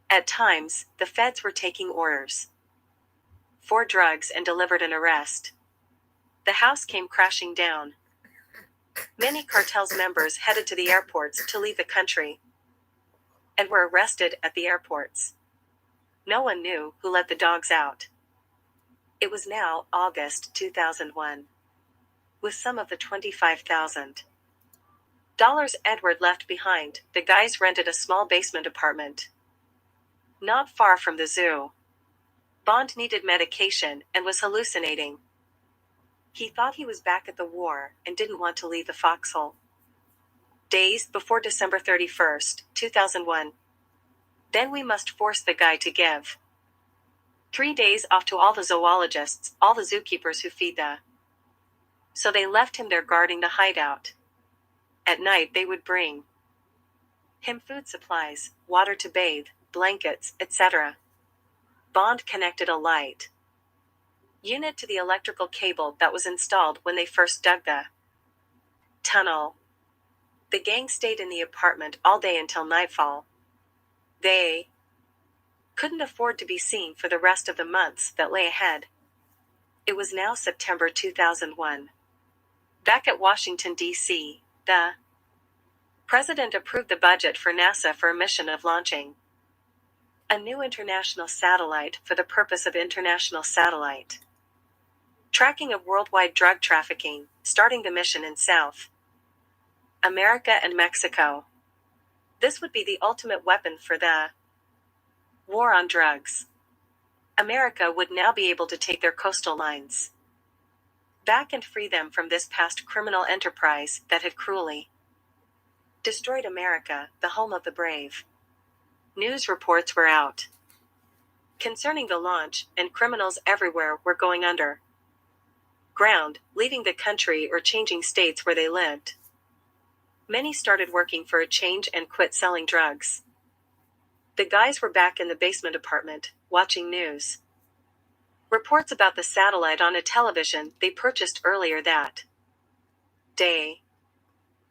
At times, the feds were taking orders for drugs and delivered an arrest. The house came crashing down. Many cartel's members headed to the airports to leave the country and were arrested at the airports. No one knew who let the dogs out. It was now August 2001. With some of the $25,000 Edward left behind, the guys rented a small basement apartment not far from the zoo. Bond needed medication and was hallucinating. He thought he was back at the war and didn't want to leave the foxhole. Days before December 31st, 2001. Then we must force the guy to give 3 days off to all the zoologists, all the zookeepers who feed the. So they left him there guarding the hideout. At night they would bring him food supplies, water to bathe, blankets, etc. Bond connected a light unit to the electrical cable that was installed when they first dug the tunnel. The gang stayed in the apartment all day until nightfall. They couldn't afford to be seen for the rest of the months that lay ahead. It was now September 2001. Back at Washington, D.C., the president approved the budget for NASA for a mission of launching a new international satellite for the purpose of international satellite tracking of worldwide drug trafficking, starting the mission in South America and Mexico. This would be the ultimate weapon for the war on drugs. America would now be able to take their coastal lines back and free them from this past criminal enterprise that had cruelly destroyed America, the home of the brave. News reports were out concerning the launch, and criminals everywhere were going under ground, leaving the country or changing states where they lived. Many started working for a change and quit selling drugs. The guys were back in the basement apartment, watching news reports about the satellite on a television they purchased earlier that day.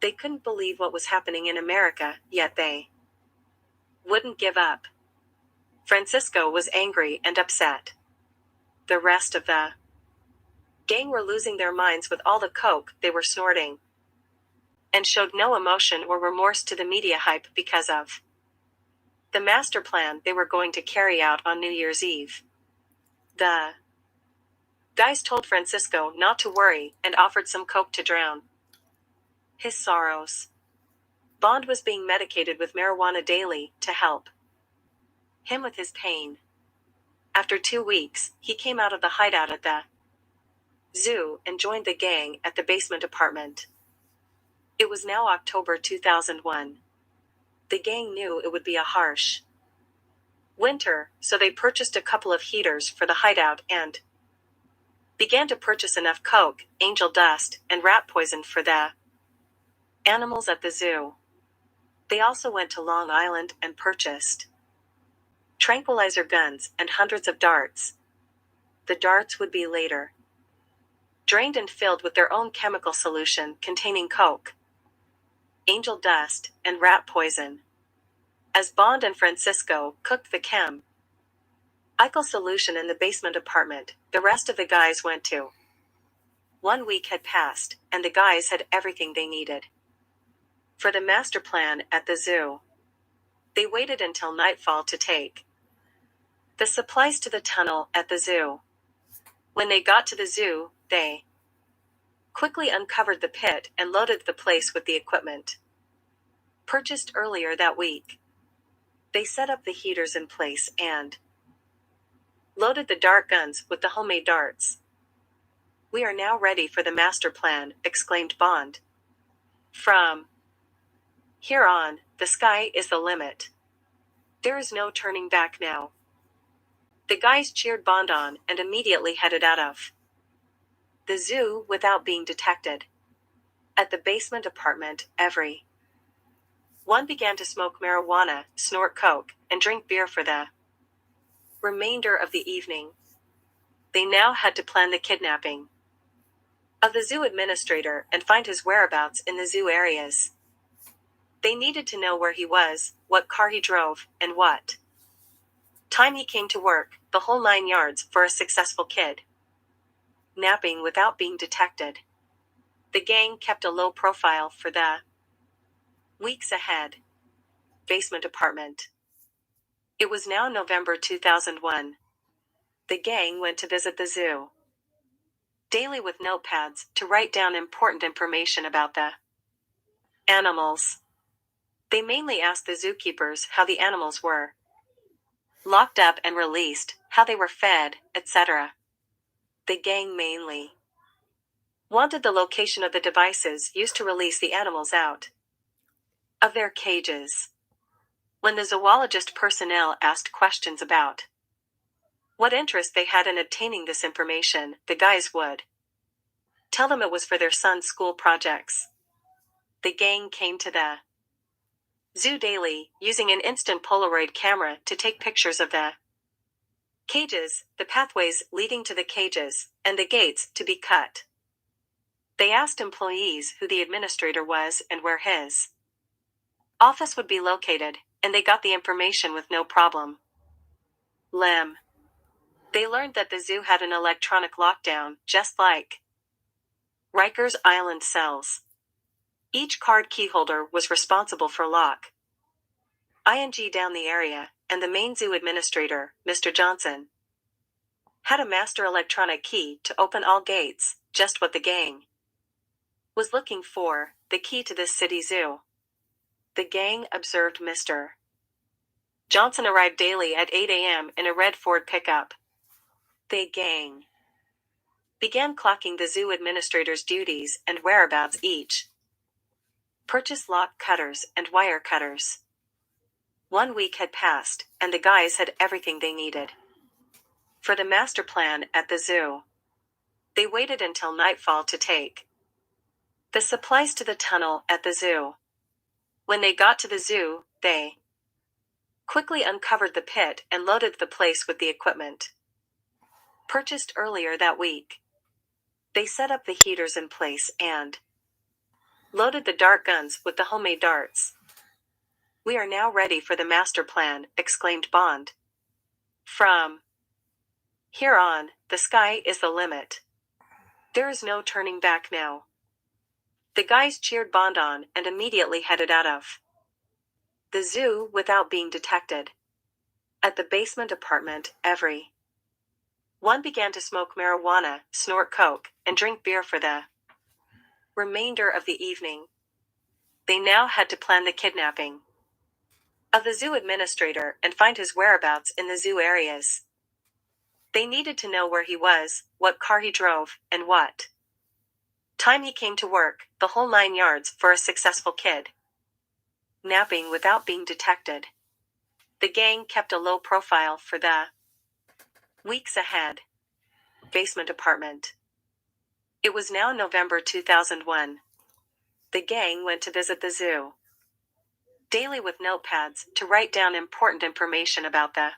They couldn't believe what was happening in America, yet they wouldn't give up. Francisco was angry and upset. The rest of the Gang were losing their minds with all the coke they were snorting, and showed no emotion or remorse to the media hype because of the master plan they were going to carry out on New Year's Eve. The guys told Francisco not to worry and offered some coke to drown his sorrows. Bond was being medicated with marijuana daily to help him with his pain. After 2 weeks, he came out of the hideout at the zoo and joined the gang at the basement apartment. It was now October 2001. The gang knew it would be a harsh winter, so they purchased a couple of heaters for the hideout and began to purchase enough coke, angel dust, and rat poison for the animals at the zoo. They also went to Long Island and purchased tranquilizer guns and hundreds of darts. The darts would be later drained and filled with their own chemical solution containing coke, angel dust, and rat poison. As Bond and Francisco cooked the chemical solution in the basement apartment, the rest of the guys went to. 1 week had passed, and the guys had everything they needed for the master plan at the zoo. They waited until nightfall to take the supplies to the tunnel at the zoo. When they got to the zoo, they quickly uncovered the pit and loaded the place with the equipment purchased earlier that week. They set up the heaters in place and loaded the dart guns with the homemade darts. "We are now ready for the master plan," exclaimed Bond. "From here on, the sky is the limit. There is no turning back now." The guys cheered Bond on and immediately headed out of the zoo without being detected. At the basement apartment, every one began to smoke marijuana, snort coke, and drink beer for the remainder of the evening. They now had to plan the kidnapping of the zoo administrator and find his whereabouts in the zoo areas. They needed to know where he was, what car he drove, and what time he came to work, the whole 9 yards for a successful kid napping without being detected. The gang kept a low profile for the weeks ahead. Basement apartment. It was now November 2001. The gang went to visit the zoo daily with notepads to write down important information about the animals. They mainly asked the zookeepers how the animals were locked up and released, how they were fed, etc. The gang mainly wanted the location of the devices used to release the animals out of their cages. When the zoologist personnel asked questions about what interest they had in obtaining this information, the guys would tell them it was for their son's school projects. The gang came to the zoo daily, using an instant Polaroid camera to take pictures of the cages, the pathways leading to the cages, and the gates to be cut. They asked employees who the administrator was and where his office would be located, and they got the information with no problem. They learned that the zoo had an electronic lockdown, just like Rikers Island cells. Each card keyholder was responsible for lock ing down the area, and the main zoo administrator, Mr. Johnson, had a master electronic key to open all gates, just what the gang was looking for, the key to this city zoo. The gang observed Mr. Johnson arrived daily at 8 a.m. in a red Ford pickup. The gang began clocking the zoo administrator's duties and whereabouts each. Purchased lock cutters and wire cutters. 1 week had passed, and the guys had everything they needed for the master plan at the zoo. They waited until nightfall to take the supplies to the tunnel at the zoo. When they got to the zoo, they quickly uncovered the pit and loaded the place with the equipment purchased earlier that week. They set up the heaters in place and loaded the dart guns with the homemade darts. "We are now ready for the master plan," exclaimed Bond. "From here on, the sky is the limit. There is no turning back now. The guys cheered Bond on and immediately headed out of the zoo without being detected. At the basement apartment, everyone began to smoke marijuana, snort coke, and drink beer for the remainder of the evening. They now had to plan the kidnapping of the zoo administrator and find his whereabouts in the zoo areas. They needed to know where he was, what car he drove, and what time he came to work, the whole 9 yards for a successful kidnapping without being detected. The gang kept a low profile for the weeks ahead. Basement apartment. It was now November 2001. The gang went to visit the zoo daily with notepads to write down important information about the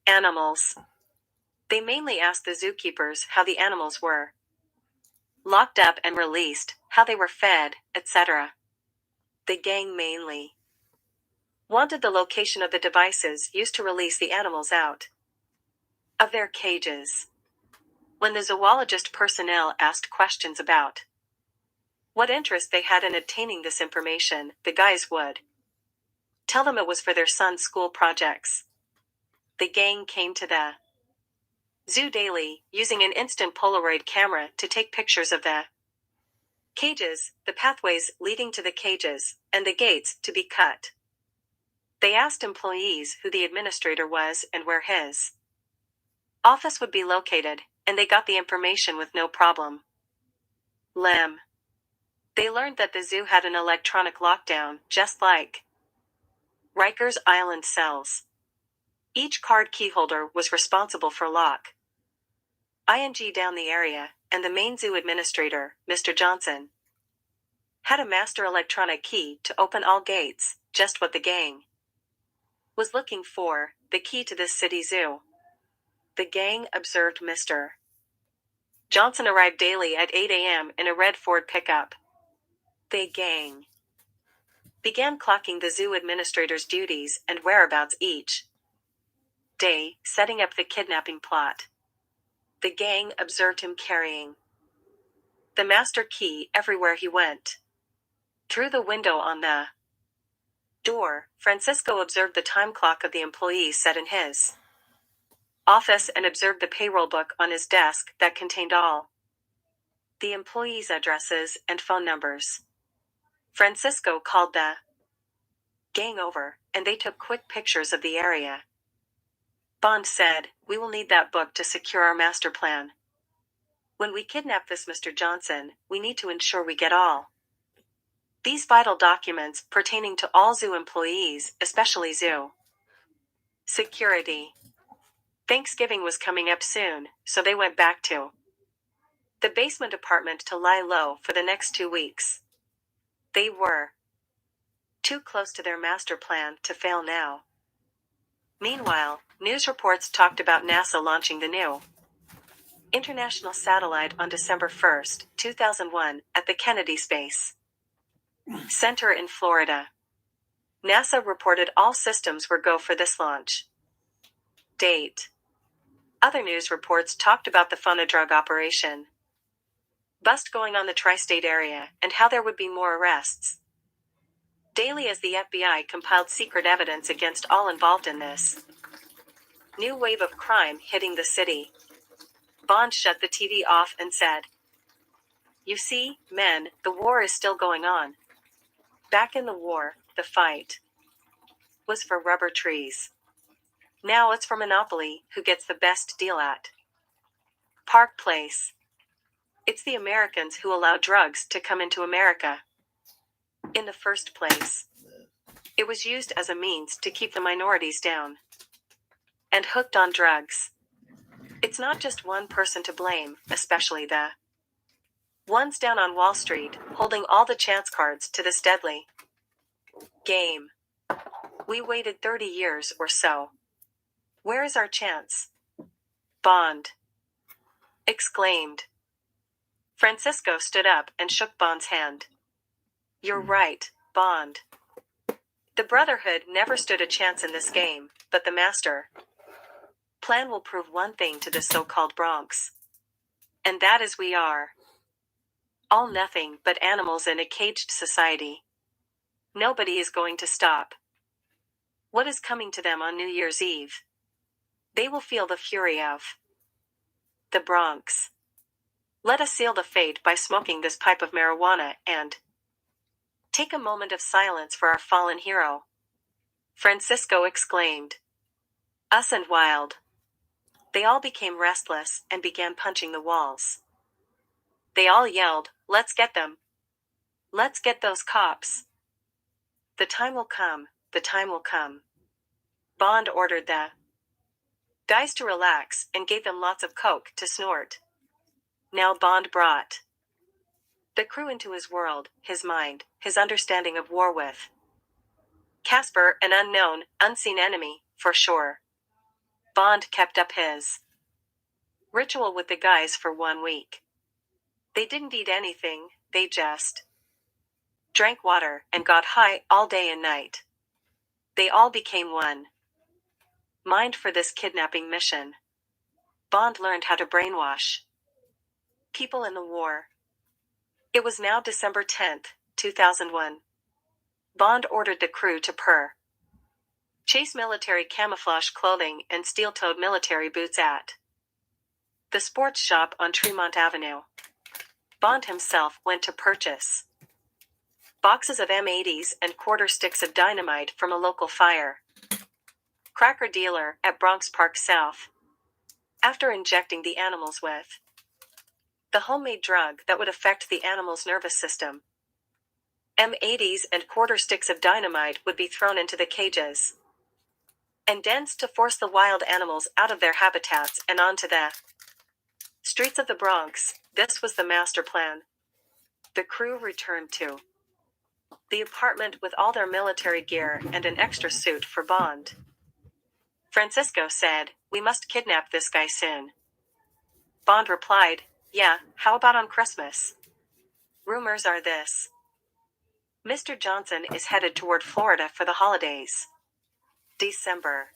animals. They mainly asked the zookeepers how the animals were locked up and released, how they were fed, etc. The gang mainly wanted the location of the devices used to release the animals out of their cages. When the zoologist personnel asked questions about what interest they had in obtaining this information, the guys would tell them it was for their son's school projects. The gang came to the zoo daily, using an instant Polaroid camera to take pictures of the cages, the pathways leading to the cages, and the gates to be cut. They asked employees who the administrator was and where his office would be located, and they got the information with no problem. They learned that the zoo had an electronic lockdown, just like Rikers Island cells. Each card keyholder was responsible for lock ing down the area, and the main zoo administrator, Mr. Johnson, had a master electronic key to open all gates, just what the gang was looking for, the key to this city zoo. The gang observed Mr. Johnson arrived daily at 8 a.m. in a red Ford pickup. The gang began clocking the zoo administrator's duties and whereabouts each day, setting up the kidnapping plot. The gang observed him carrying the master key everywhere he went. Through the window on the door, Francisco observed the time clock of the employees set in his office and observed the payroll book on his desk that contained all the employees' addresses and phone numbers. Francisco called the gang over, and they took quick pictures of the area. Bond said, "We will need that book to secure our master plan. When we kidnap this Mr. Johnson, we need to ensure we get all these vital documents pertaining to all zoo employees, especially zoo security." Thanksgiving was coming up soon, so they went back to the basement apartment to lie low for the next 2 weeks. They were too close to their master plan to fail now. Meanwhile, news reports talked about NASA launching the new international satellite on December 1st, 2001, at the Kennedy Space Center in Florida. NASA reported all systems were go for this launch date. Other news reports talked about the phonodrug operation bust going on the tri-state area and how there would be more arrests daily as the FBI compiled secret evidence against all involved in this new wave of crime hitting the city. Bond shut the TV off and said, "You see, men, the war is still going on. Back in the war, the fight was for rubber trees. Now it's for monopoly, who gets the best deal at Park Place. It's the Americans who allow drugs to come into America. In the first place, it was used as a means to keep the minorities down and hooked on drugs. It's not just one person to blame, especially the ones down on Wall Street, holding all the chance cards to this deadly game. We waited 30 years or so. Where is our chance?" Bond exclaimed. Francisco stood up and shook Bond's hand. "You're right, Bond. The Brotherhood never stood a chance in this game, but the master plan will prove one thing to the so-called Bronx And that is we are. All nothing but animals in a caged society. Nobody is going to stop. What is coming to them on New Year's Eve? They will feel the fury of the Bronx. Let us seal the fate by smoking this pipe of marijuana and take a moment of silence for our fallen hero. Francisco exclaimed. Us and wild. They all became restless and began punching the walls. They all yelled, let's get them. Let's get those cops. The time will come, the time will come. Bond ordered the guys to relax and gave them lots of coke to snort. Now Bond brought the crew into his world, his mind, his understanding of war with Casper, an unknown, unseen enemy, for sure. Bond kept up his ritual with the guys for 1 week. They didn't eat anything, they just drank water and got high all day and night. They all became one mind for this kidnapping mission. Bond learned how to brainwash people in the war. It was now December 10th, 2001. Bond ordered the crew to chase military camouflage clothing and steel-toed military boots at the sports shop on Tremont Avenue. Bond himself went to purchase boxes of M80s and quarter sticks of dynamite from a local fire cracker dealer at Bronx Park South. After injecting the animals with the homemade drug that would affect the animal's nervous system, M80s and quarter sticks of dynamite would be thrown into the cages and dens to force the wild animals out of their habitats and onto the streets of the Bronx. This was the master plan. The crew returned to the apartment with all their military gear and an extra suit for Bond. Francisco said, we must kidnap this guy soon. Bond replied, yeah, how about on Christmas? Rumors are this. Mr. Johnson is headed toward Florida for the holidays. December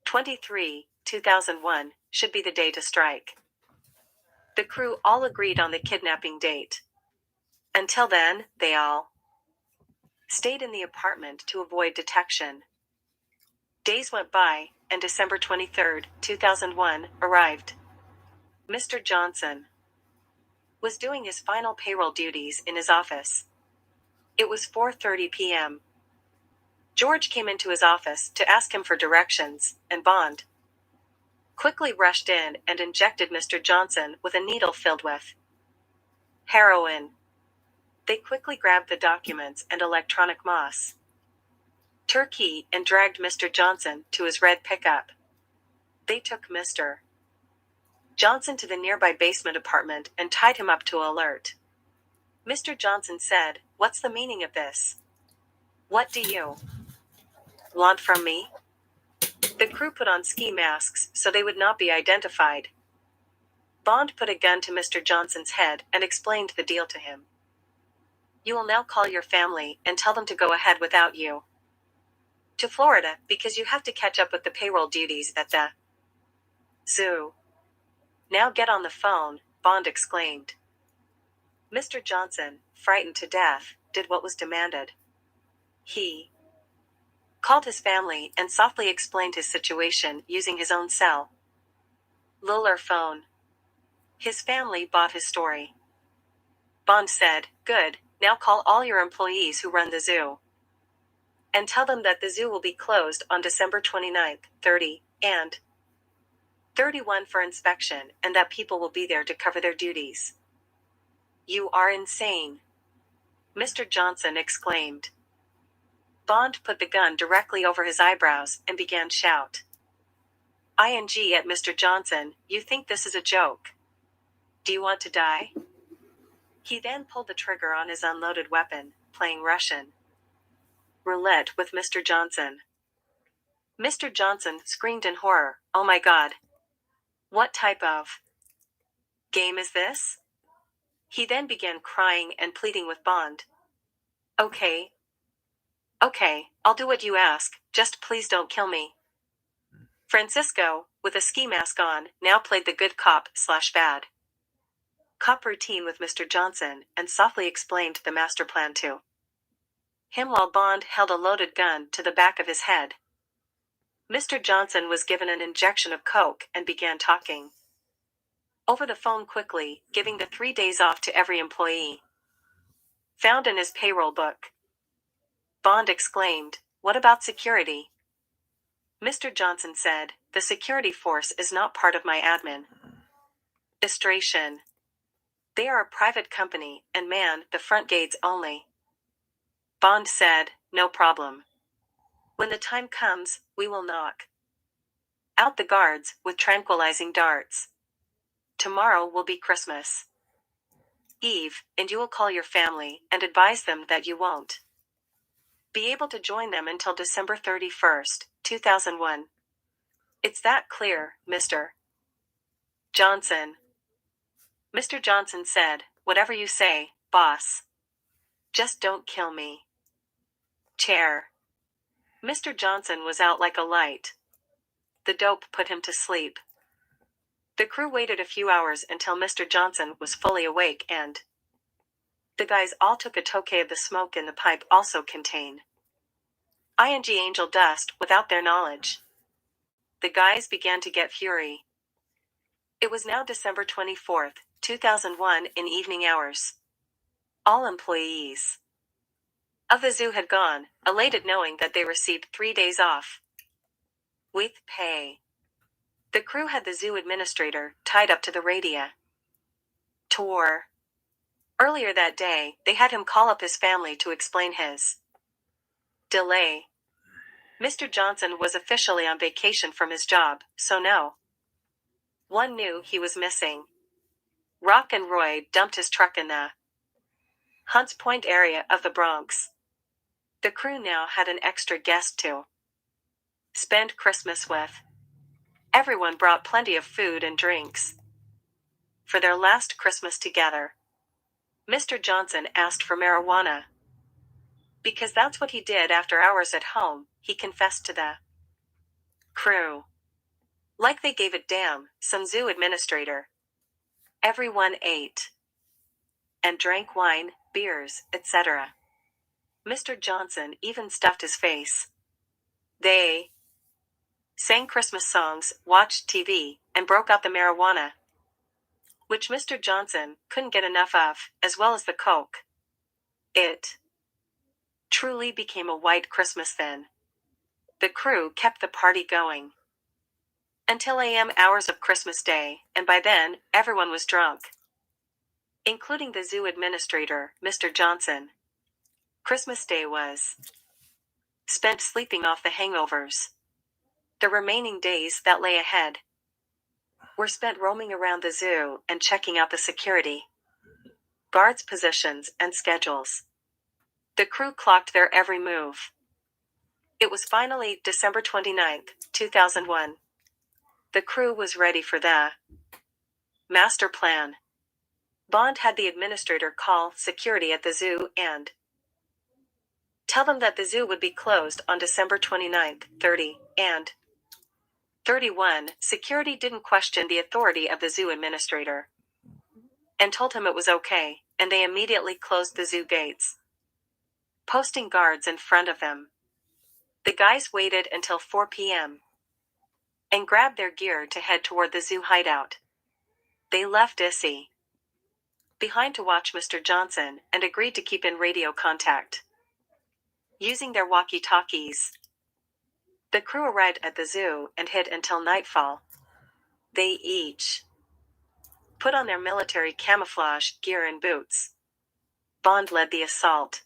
23, 2001, should be the day to strike. The crew all agreed on the kidnapping date. Until then, they all stayed in the apartment to avoid detection. Days went by, and December 23, 2001, arrived. Mr. Johnson was doing his final payroll duties in his office. It was 4:30 p.m. George came into his office to ask him for directions, and Bond quickly rushed in and injected Mr. Johnson with a needle filled with heroin. They quickly grabbed the documents and electronic moss turkey and dragged Mr. Johnson to his red pickup. They took Mr. Johnson to the nearby basement apartment and tied him up to alert. Mr. Johnson said, what's the meaning of this? What do you want from me? The crew put on ski masks so they would not be identified. Bond put a gun to Mr. Johnson's head and explained the deal to him. You will now call your family and tell them to go ahead without you to Florida because you have to catch up with the payroll duties at the zoo. Now get on the phone, Bond exclaimed. Mr. Johnson, frightened to death, did what was demanded. He called his family and softly explained his situation using his own cell Lular phone. His family bought his story. Bond said, good, now call all your employees who run the zoo and tell them that the zoo will be closed on December 29th, 30, and 31 for inspection and that people will be there to cover their duties. You are insane, Mr. Johnson exclaimed. Bond put the gun directly over his eyebrows and began shout. ING at Mr. Johnson, you think this is a joke? Do you want to die? He then pulled the trigger on his unloaded weapon, playing Russian roulette with Mr. Johnson. Mr. Johnson screamed in horror, oh my God. What type of game is this? He then began crying and pleading with Bond. Okay, I'll do what you ask, just please don't kill me. Francisco, with a ski mask on, now played the good cop/bad cop routine with Mr. Johnson and softly explained the master plan to him while Bond held a loaded gun to the back of his head. Mr. Johnson was given an injection of coke and began talking over the phone quickly, giving the 3 days off to every employee found in his payroll book. Bond exclaimed, "What about security?" Mr. Johnson said, "The security force is not part of my administration. They are a private company and man the front gates only." Bond said, "No problem. When the time comes, we will knock out the guards with tranquilizing darts. Tomorrow will be Christmas Eve, and you will call your family and advise them that you won't be able to join them until December 31st, 2001. It's that clear, Mr. Johnson." Mr. Johnson said, "Whatever you say, boss. Just don't kill me." Chair. Mr. Johnson was out like a light. The dope put him to sleep. The crew waited a few hours until Mr. Johnson was fully awake and the guys all took a toke of the smoke in the pipe also contained ing angel dust without their knowledge. The guys began to get fury. It was now December 24th, 2001 in evening hours. All employees of the zoo had gone, elated knowing that they received 3 days off with pay. The crew had the zoo administrator tied up to the radiator. Earlier that day, they had him call up his family to explain his delay. Mr. Johnson was officially on vacation from his job, so no one knew he was missing. Rock and Roy dumped his truck in the Hunts Point area of the Bronx. The crew now had an extra guest to spend Christmas with. Everyone brought plenty of food and drinks for their last Christmas together. Mr. Johnson asked for marijuana because that's what he did after hours at home, he confessed to the crew. Like they gave a damn, some zoo administrator. Everyone ate and drank wine, beers, etc. Mr. Johnson even stuffed his face. They sang Christmas songs, watched TV, and broke out the marijuana, which Mr. Johnson couldn't get enough of, as well as the coke. It truly became a white Christmas then. The crew kept the party going until a.m. hours of Christmas Day, and by then, everyone was drunk, including the zoo administrator, Mr. Johnson. Christmas Day was spent sleeping off the hangovers. The remaining days that lay ahead were spent roaming around the zoo and checking out the security guards' positions and schedules. The crew clocked their every move. It was finally December 29th, 2001. The crew was ready for the master plan. Bond had the administrator call security at the zoo and tell them that the zoo would be closed on December 29th, 30, and 31. Security didn't question the authority of the zoo administrator and told him it was okay, and they immediately closed the zoo gates, posting guards in front of them. The guys waited until 4 p.m. and grabbed their gear to head toward the zoo hideout. They left Issy behind to watch Mr. Johnson and agreed to keep in radio contact using their walkie-talkies. The crew arrived at the zoo and hid until nightfall. They each put on their military camouflage gear and boots. Bond led the assault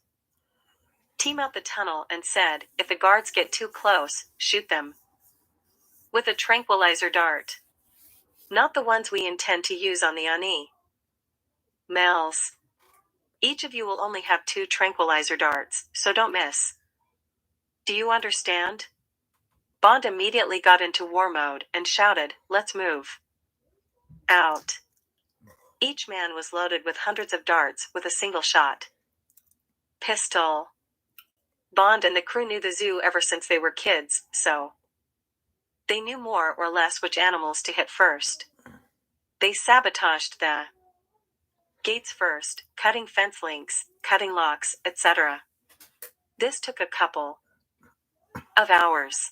team out the tunnel and said, "If the guards get too close, shoot them with a tranquilizer dart. Not the ones we intend to use on the Mel's. Each of you will only have 2 tranquilizer darts, so don't miss. Do you understand?" Bond immediately got into war mode and shouted, "Let's move out." Each man was loaded with hundreds of darts with a single shot pistol. Bond and the crew knew the zoo ever since they were kids, so they knew more or less which animals to hit first. They sabotaged the Gates first, cutting fence links, cutting locks, etc. This took a couple of hours.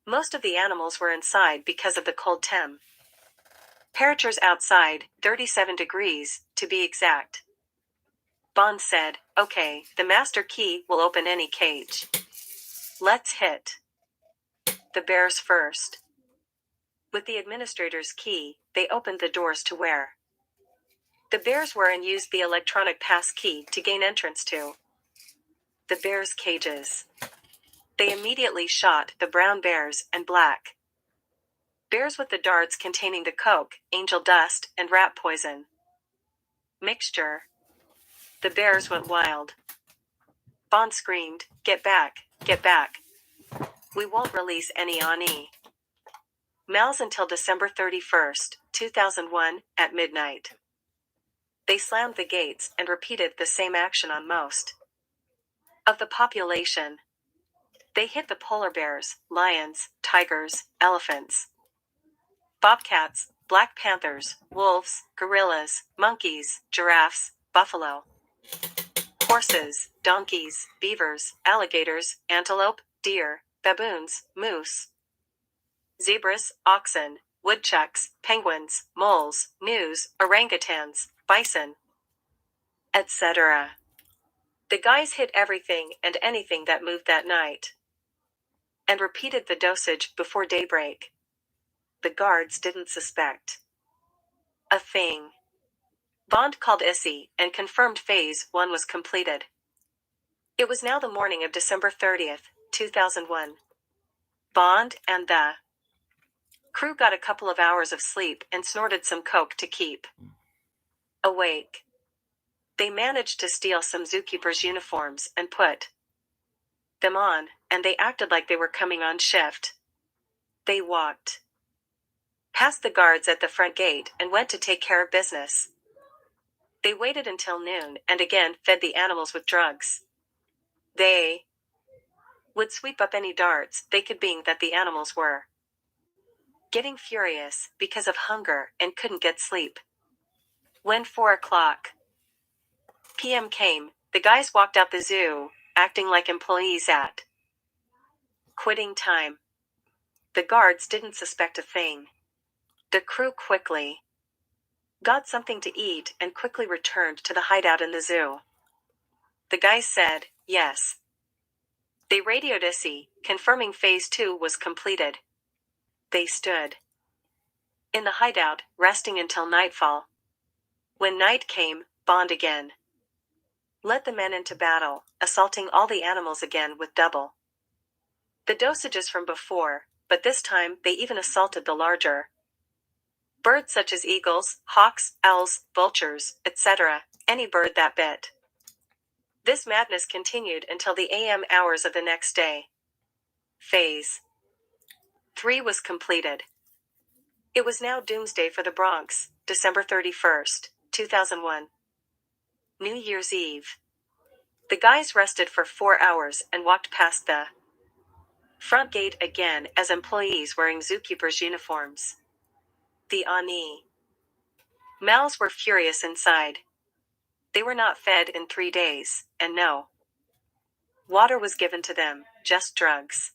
Most of the animals were inside because of the cold temperatures outside, 37 degrees, to be exact. Bond said, "Okay, the master key will open any cage. Let's hit the bears first." With the administrator's key, they opened the doors to where the bears were and used the electronic pass key to gain entrance to the bears' cages. They immediately shot the brown bears and black bears with the darts containing the coke, angel dust, and rat poison mixture. The bears went wild. Bond screamed, "Get back, get back. We won't release any animals until December 31st, 2001, at midnight." They slammed the gates and repeated the same action on most of the population. They hit the polar bears, lions, tigers, elephants, bobcats, black panthers, wolves, gorillas, monkeys, giraffes, buffalo, horses, donkeys, beavers, alligators, antelope, deer, baboons, moose, zebras, oxen, woodchucks, penguins, moles, gnus, orangutans, bison, etc. The guys hit everything and anything that moved that night and repeated the dosage before daybreak. The guards didn't suspect a thing. Bond called ISI and confirmed Phase 1 was completed. It was now the morning of December 30th, 2001. Bond and the crew got a couple of hours of sleep and snorted some coke to keep awake. They managed to steal some zookeepers' uniforms and put them on, and they acted like they were coming on shift. They walked past the guards at the front gate and went to take care of business. They waited until noon and again fed the animals with drugs. They would sweep up any darts they could, being that the animals were getting furious because of hunger and couldn't get sleep. When 4 p.m. came, the guys walked out the zoo, acting like employees at quitting time. The guards didn't suspect a thing. The crew quickly got something to eat and quickly returned to the hideout in the zoo. The guys said, yes. They radioed ISI, confirming Phase 2 was completed. They stood in the hideout, resting until nightfall. When night came, Bond again led the men into battle, assaulting all the animals again with double the dosages from before, but this time they even assaulted the larger birds such as eagles, hawks, owls, vultures, etc., any bird that bit. This madness continued until the AM hours of the next day. Phase 3 was completed. It was now doomsday for the Bronx, December 31st, 2001. New Year's Eve. The guys rested for 4 hours and walked past the front gate again as employees wearing zookeepers' uniforms. The animals were furious inside. They were not fed in 3 days, and no water was given to them, just drugs.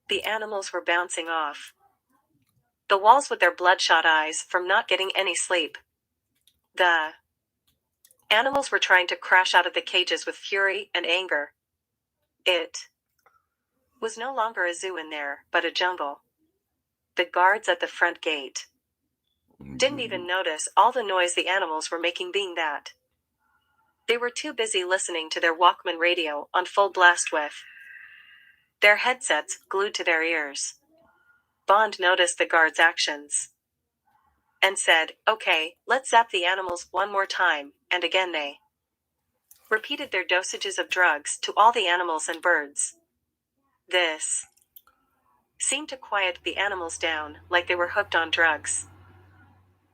The animals were bouncing off the walls with their bloodshot eyes from not getting any sleep. The animals were trying to crash out of the cages with fury and anger. It was no longer a zoo in there, but a jungle. The guards at the front gate didn't even notice all the noise the animals were making, being that they were too busy listening to their Walkman radio on full blast with their headsets glued to their ears. Bond noticed the guards' actions and said, okay, let's zap the animals one more time, and again they repeated their dosages of drugs to all the animals and birds. This seemed to quiet the animals down, like they were hooked on drugs.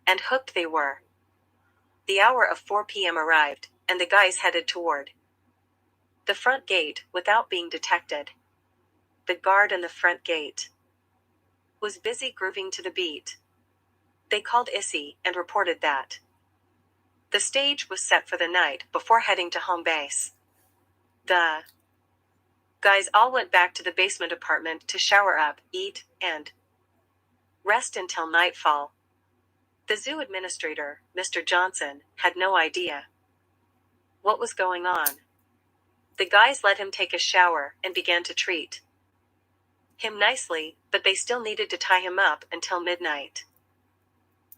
And hooked they were. The hour of 4 p.m. arrived, and the guys headed toward the front gate without being detected. The guard in the front gate was busy grooving to the beat. They called ISI and reported that The stage was set for the night before heading to home base. The guys all went back to the basement apartment to shower up, eat, and rest until nightfall. The zoo administrator, Mr. Johnson, had no idea what was going on. The guys let him take a shower and began to treat him nicely, but they still needed to tie him up until midnight.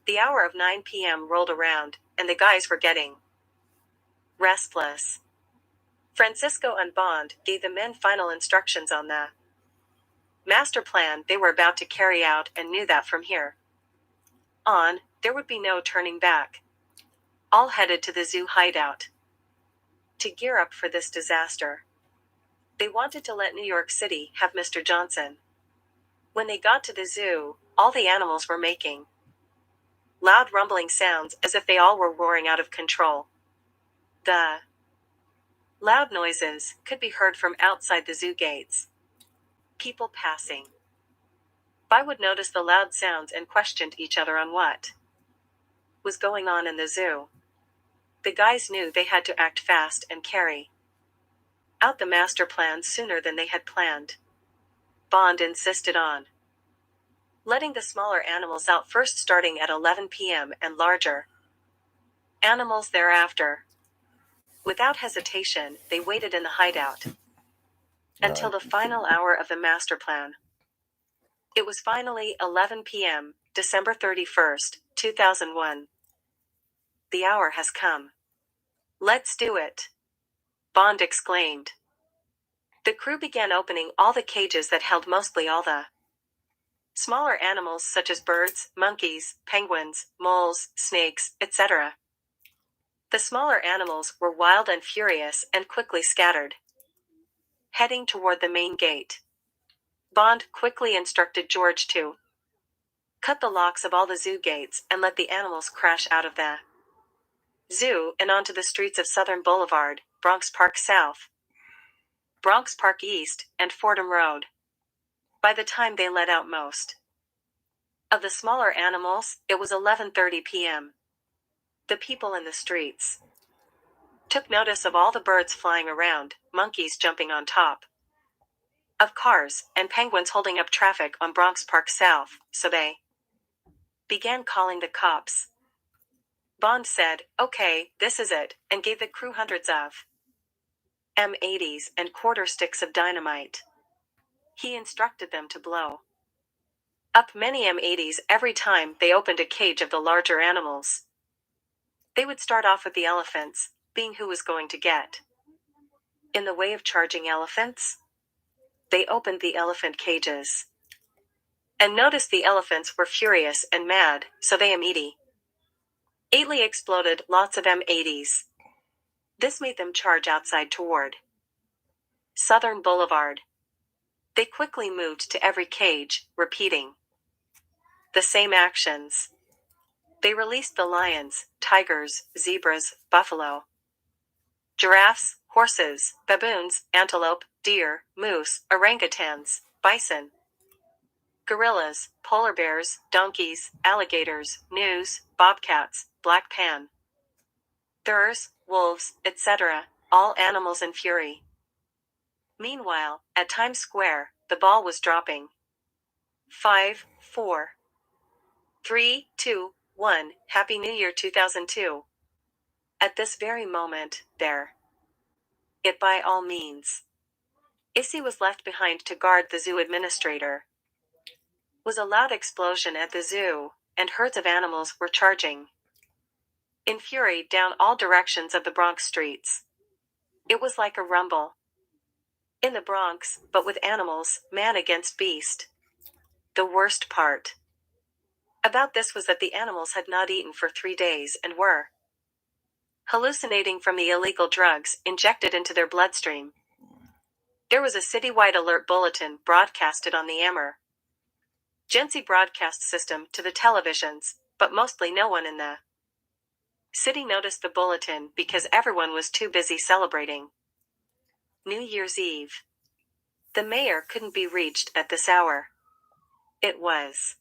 The hour of 9 p.m. rolled around, and the guys were getting restless. Francisco and Bond gave the men final instructions on the master plan they were about to carry out and knew that from here on, there would be no turning back. All headed to the zoo hideout to gear up for this disaster. They wanted to let New York City have Mr. Johnson. When they got to the zoo, all the animals were making loud rumbling sounds as if they all were roaring out of control. The loud noises could be heard from outside the zoo gates. People passing by would notice the loud sounds and questioned each other on what was going on in the zoo. The guys knew they had to act fast and carry out the master plan sooner than they had planned. Bond insisted on letting the smaller animals out first, starting at 11 p.m. and larger animals thereafter. Without hesitation, they waited in the hideout until the final hour of the master plan. It was finally 11 p.m., December 31st, 2001. The hour has come. Let's do it, Bond exclaimed. The crew began opening all the cages that held mostly all the smaller animals such as birds, monkeys, penguins, moles, snakes, etc. The smaller animals were wild and furious and quickly scattered, heading toward the main gate. Bond quickly instructed George to cut the locks of all the zoo gates and let the animals crash out of the zoo and onto the streets of Southern Boulevard, Bronx Park South, Bronx Park East, and Fordham Road. By the time they let out most of the smaller animals, it was 11:30 p.m. The people in the streets took notice of all the birds flying around, monkeys jumping on top of cars, and penguins holding up traffic on Bronx Park South, so they began calling the cops. Bond said, "Okay, this is it," and gave the crew hundreds of M80s and quarter sticks of dynamite. He instructed them to blow up many M80s every time they opened a cage of the larger animals. They would start off with the elephants, being who was going to get in the way of charging elephants. They opened the elephant cages and noticed the elephants were furious and mad, so they immediately exploded lots of M80s. This made them charge outside toward Southern Boulevard. They quickly moved to every cage, repeating the same actions. They released the lions, tigers, zebras, buffalo, giraffes, horses, baboons, antelope, deer, moose, orangutans, bison, gorillas, polar bears, donkeys, alligators, gnus, bobcats, black panthers, wolves, etc., all animals in fury. Meanwhile, at Times Square, the ball was dropping. 5, 4, 3, 2, 1, Happy New Year 2002. At this very moment, there, it by all means. Issy was left behind to guard the zoo administrator. Was a loud explosion at the zoo, and herds of animals were charging in fury down all directions of the Bronx streets. It was like a rumble in the Bronx, but with animals, man against beast. The worst part about this was that the animals had not eaten for 3 days and were hallucinating from the illegal drugs injected into their bloodstream. There was a citywide alert bulletin broadcasted on the emergency broadcast system to the televisions, but mostly no one in the city noticed the bulletin because everyone was too busy celebrating New Year's Eve. The mayor couldn't be reached at this hour. It was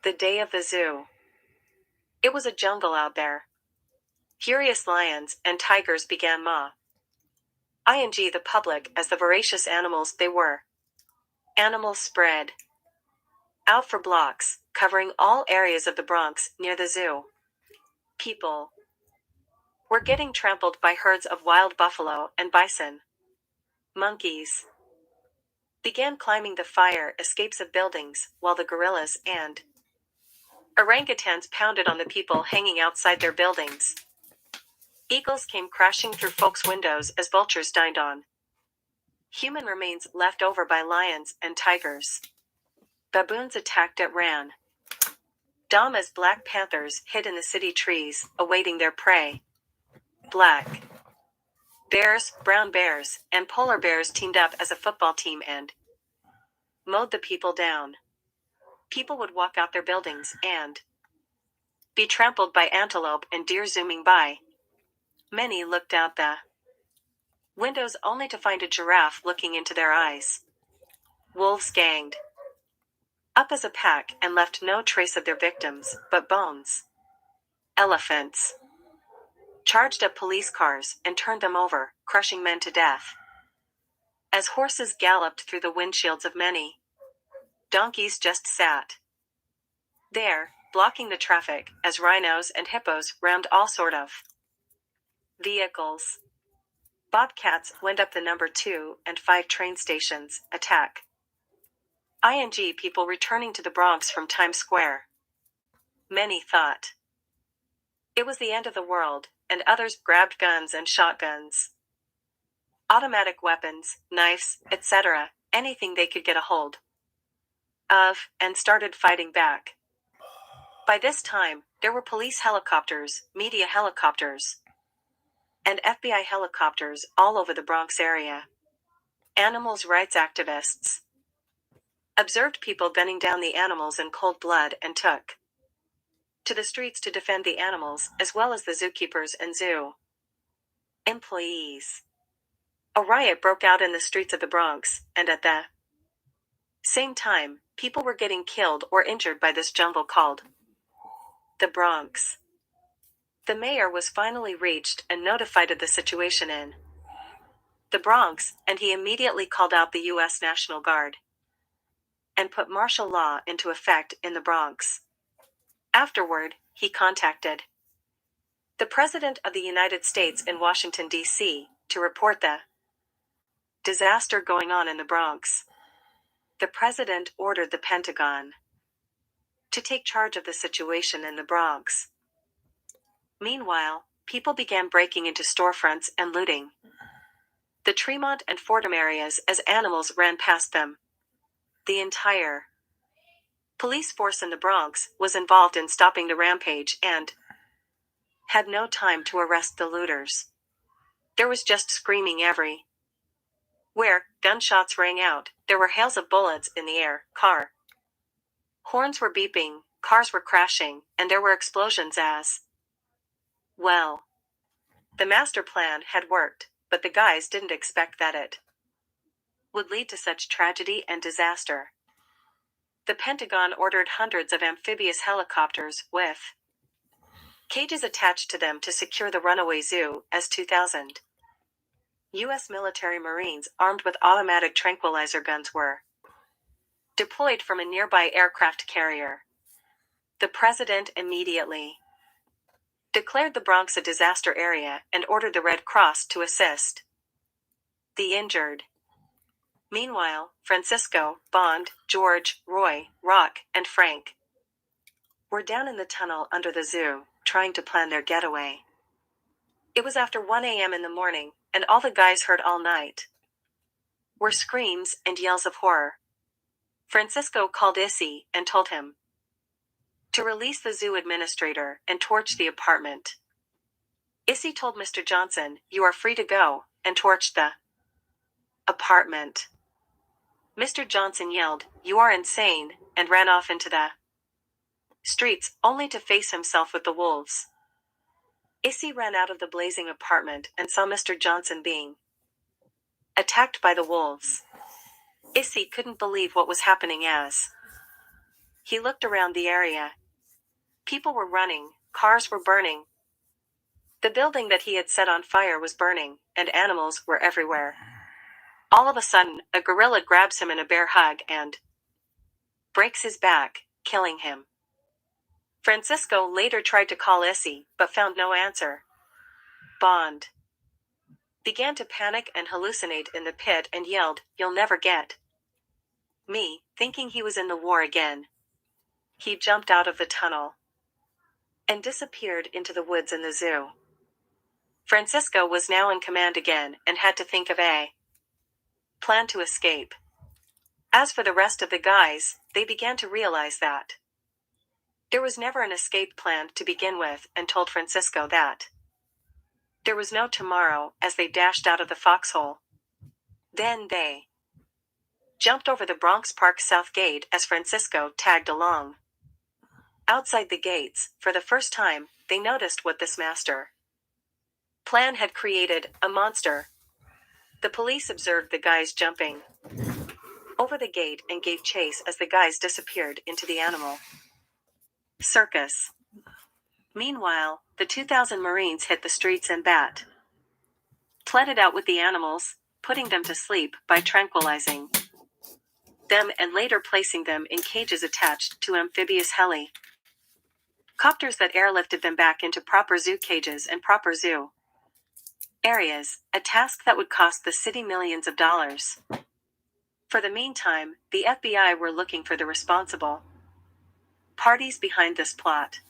the day of the zoo. It was a jungle out there. Furious lions and tigers began ing the public as the voracious animals they were. Animals spread out for blocks, covering all areas of the Bronx near the zoo. People were getting trampled by herds of wild buffalo and bison. Monkeys began climbing the fire escapes of buildings, while the gorillas and orangutans pounded on the people hanging outside their buildings. Eagles came crashing through folks' windows as vultures dined on human remains left over by lions and tigers. Baboons attacked at ran. Dom as black panthers hid in the city trees, awaiting their prey. Black bears, brown bears, and polar bears teamed up as a football team and mowed the people down. People would walk out their buildings and be trampled by antelope and deer zooming by. Many looked out the windows only to find a giraffe looking into their eyes. Wolves ganged up as a pack and left no trace of their victims, but bones. Elephants charged at police cars and turned them over, crushing men to death. As horses galloped through the windshields of many, donkeys just sat there, blocking the traffic, as rhinos and hippos rammed all sort of vehicles. Bobcats went up the number 2 and 5 train stations, attack ing people returning to the Bronx from Times Square. Many thought it was the end of the world, and others grabbed guns and shotguns, automatic weapons, knives, etc., anything they could get a hold of, and started fighting back. By this time, there were police helicopters, media helicopters, and FBI helicopters all over the Bronx area. Animals rights activists observed people gunning down the animals in cold blood and took to the streets to defend the animals, as well as the zookeepers and zoo employees. A riot broke out in the streets of the Bronx, and at the same time, people were getting killed or injured by this jungle called the Bronx. The mayor was finally reached and notified of the situation in the Bronx, and he immediately called out the U.S. National Guard and put martial law into effect in the Bronx. Afterward, he contacted the President of the United States in Washington, D.C., to report the disaster going on in the Bronx. The President ordered the Pentagon to take charge of the situation in the Bronx. Meanwhile, people began breaking into storefronts and looting the Tremont and Fordham areas as animals ran past them. The entire police force in the Bronx was involved in stopping the rampage and had no time to arrest the looters. There was just screaming everywhere. Gunshots rang out. There were hails of bullets in the air. Horns were beeping, cars were crashing, and there were explosions as well. The master plan had worked, but the guys didn't expect that it would lead to such tragedy and disaster. The Pentagon ordered hundreds of amphibious helicopters with cages attached to them to secure the runaway zoo, as 2,000 U.S. military Marines armed with automatic tranquilizer guns were deployed from a nearby aircraft carrier. The president immediately declared the Bronx a disaster area and ordered the Red Cross to assist the injured. Meanwhile, Francisco, Bond, George, Roy, Rock, and Frank were down in the tunnel under the zoo, trying to plan their getaway. It was after 1 a.m. in the morning, and all the guys heard all night were screams and yells of horror. Francisco called Issy and told him to release the zoo administrator and torch the apartment. Issy told Mr. Johnson, "You are free to go," and torched the apartment. Mr. Johnson yelled, "You are insane," and ran off into the streets, only to face himself with the wolves. Issy ran out of the blazing apartment and saw Mr. Johnson being attacked by the wolves. Issy couldn't believe what was happening as he looked around the area. People were running, cars were burning. The building that he had set on fire was burning, and animals were everywhere. All of a sudden, a gorilla grabs him in a bear hug and breaks his back, killing him. Francisco later tried to call Issy, but found no answer. Bond began to panic and hallucinate in the pit and yelled, "You'll never get me," thinking he was in the war again. He jumped out of the tunnel and disappeared into the woods in the zoo. Francisco was now in command again and had to think of a plan to escape. As for the rest of the guys, they began to realize that there was never an escape plan to begin with and told Francisco that there was no tomorrow as they dashed out of the foxhole. Then they jumped over the Bronx Park South Gate as Francisco tagged along. Outside the gates, for the first time, they noticed what this master plan had created, a monster. The police observed the guys jumping over the gate and gave chase as the guys disappeared into the animal circus. Meanwhile, the 2,000 Marines hit the streets and pled it out with the animals, putting them to sleep by tranquilizing them and later placing them in cages attached to amphibious helicopters that airlifted them back into proper zoo cages and proper zoo areas, a task that would cost the city millions of dollars. For the meantime, the FBI were looking for the responsible parties behind this plot.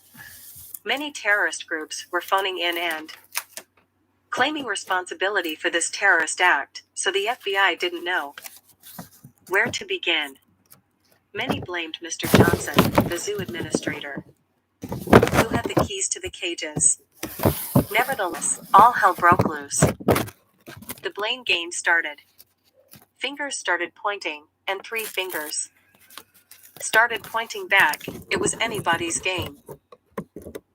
Many terrorist groups were phoning in and claiming responsibility for this terrorist act, so the FBI didn't know where to begin. Many blamed Mr. Johnson, the zoo administrator, who had the keys to the cages. Nevertheless, all hell broke loose. The blame game started. Fingers started pointing, and 3 fingers started pointing back. It was anybody's game.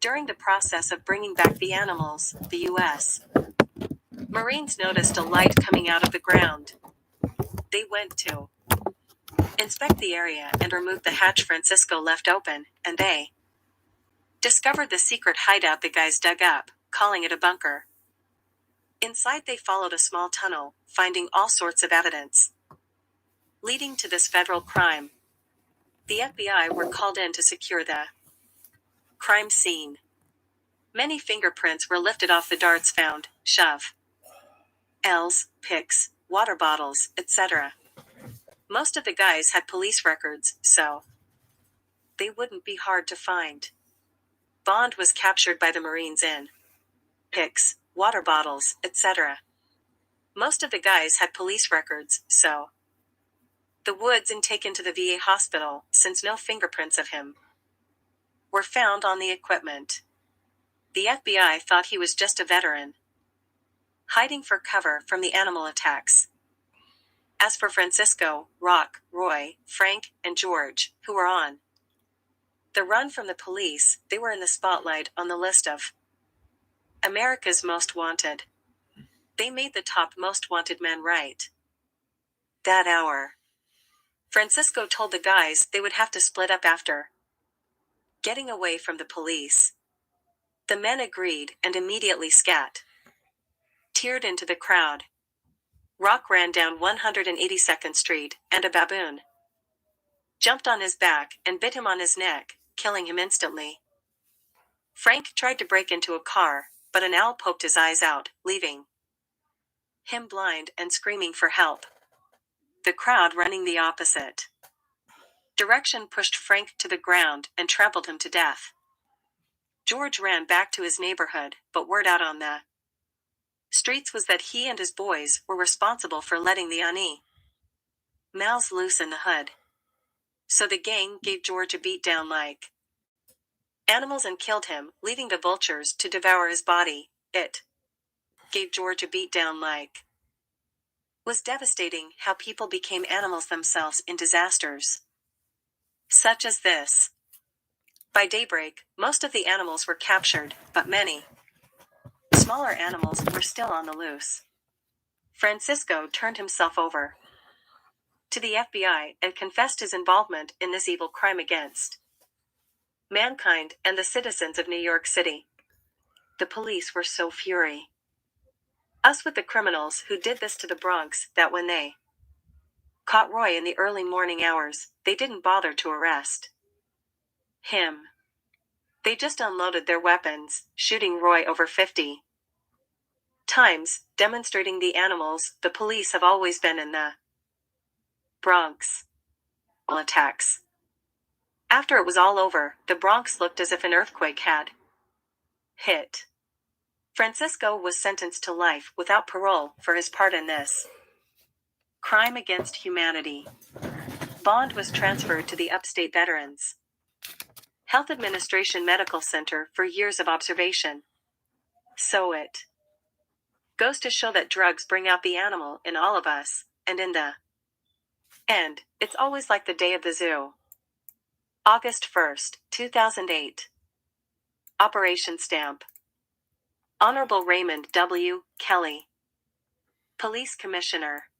During the process of bringing back the animals, the U.S. Marines noticed a light coming out of the ground. They went to inspect the area and remove the hatch Francisco left open, and they discovered the secret hideout the guys dug up, calling it a bunker. Inside they followed a small tunnel, finding all sorts of evidence leading to this federal crime. The FBI were called in to secure the crime scene. Many fingerprints were lifted off the darts found, shovels, picks, water bottles, etc. Most of the guys had police records, so they wouldn't be hard to find. Bond was captured by the Marines in picks, water bottles, etc. Most of the guys had police records, so the woods and taken to the VA hospital, since no fingerprints of him were found on the equipment. The FBI thought he was just a veteran, hiding for cover from the animal attacks. As for Francisco, Rock, Roy, Frank, and George, who were on the run from the police, they were in the spotlight on the list of America's Most Wanted. They made the top most wanted men right that hour. Francisco told the guys they would have to split up after getting away from the police. The men agreed and immediately teared into the crowd. Rock ran down 182nd Street, and a baboon jumped on his back and bit him on his neck, killing him instantly. Frank tried to break into a car, but an owl poked his eyes out, leaving him blind and screaming for help. The crowd running the opposite direction pushed Frank to the ground and trampled him to death. George ran back to his neighborhood, but word out on the streets was that he and his boys were responsible for letting the N.Y.P.D loose in the hood. So the gang gave George a beatdown like animals and killed him, leaving the vultures to devour his body. It gave George a beatdown like was devastating how people became animals themselves in disasters such as this. By daybreak, most of the animals were captured, but many smaller animals were still on the loose. Francisco turned himself over to the FBI and confessed his involvement in this evil crime against mankind and the citizens of New York City. The police were so fury. Us with the criminals who did this to the Bronx that when they caught Roy in the early morning hours, they didn't bother to arrest him. They just unloaded their weapons, shooting Roy over 50 times, demonstrating the animals the police have always been in the Bronx. Attacks. After it was all over, the Bronx looked as if an earthquake had hit. Francisco was sentenced to life without parole for his part in this crime against humanity. Bond was transferred to the Upstate Veterans Health Administration Medical Center for years of observation. So it goes to show that drugs bring out the animal in all of us, and in the end, it's always like the day of the zoo. August 1st, 2008. Operation S.T.O.M.P. Honorable Raymond W. Kelly, Police Commissioner.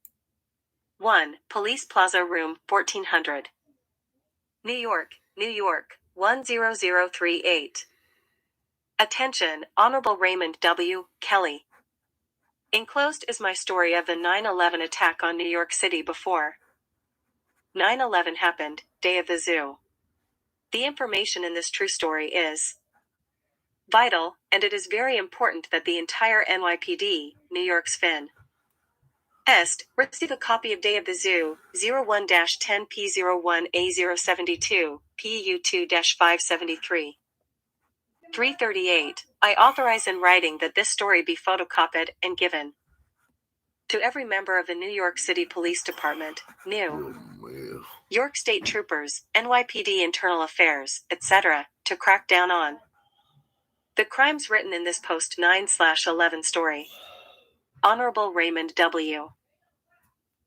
1. Police Plaza Room, 1400. New York, New York, 10038. Attention, Honorable Raymond W. Kelly. Enclosed is my story of the 9/11 attack on New York City before 9/11 happened, day of the zoo. The information in this true story is vital, and it is very important that the entire NYPD, New York's Fin. Est, receive a copy of Day of the Zoo, 01-10P01A072, PU2-573. 338. I authorize in writing that this story be photocopied and given to every member of the New York City Police Department, New York State Troopers, NYPD Internal Affairs, etc., to crack down on the crimes written in this post 9/11 story. Honorable Raymond W.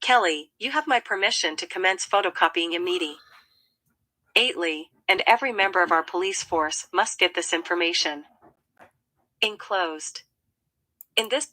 Kelly, you have my permission to commence photocopying immediately, and every member of our police force must get this information enclosed. In this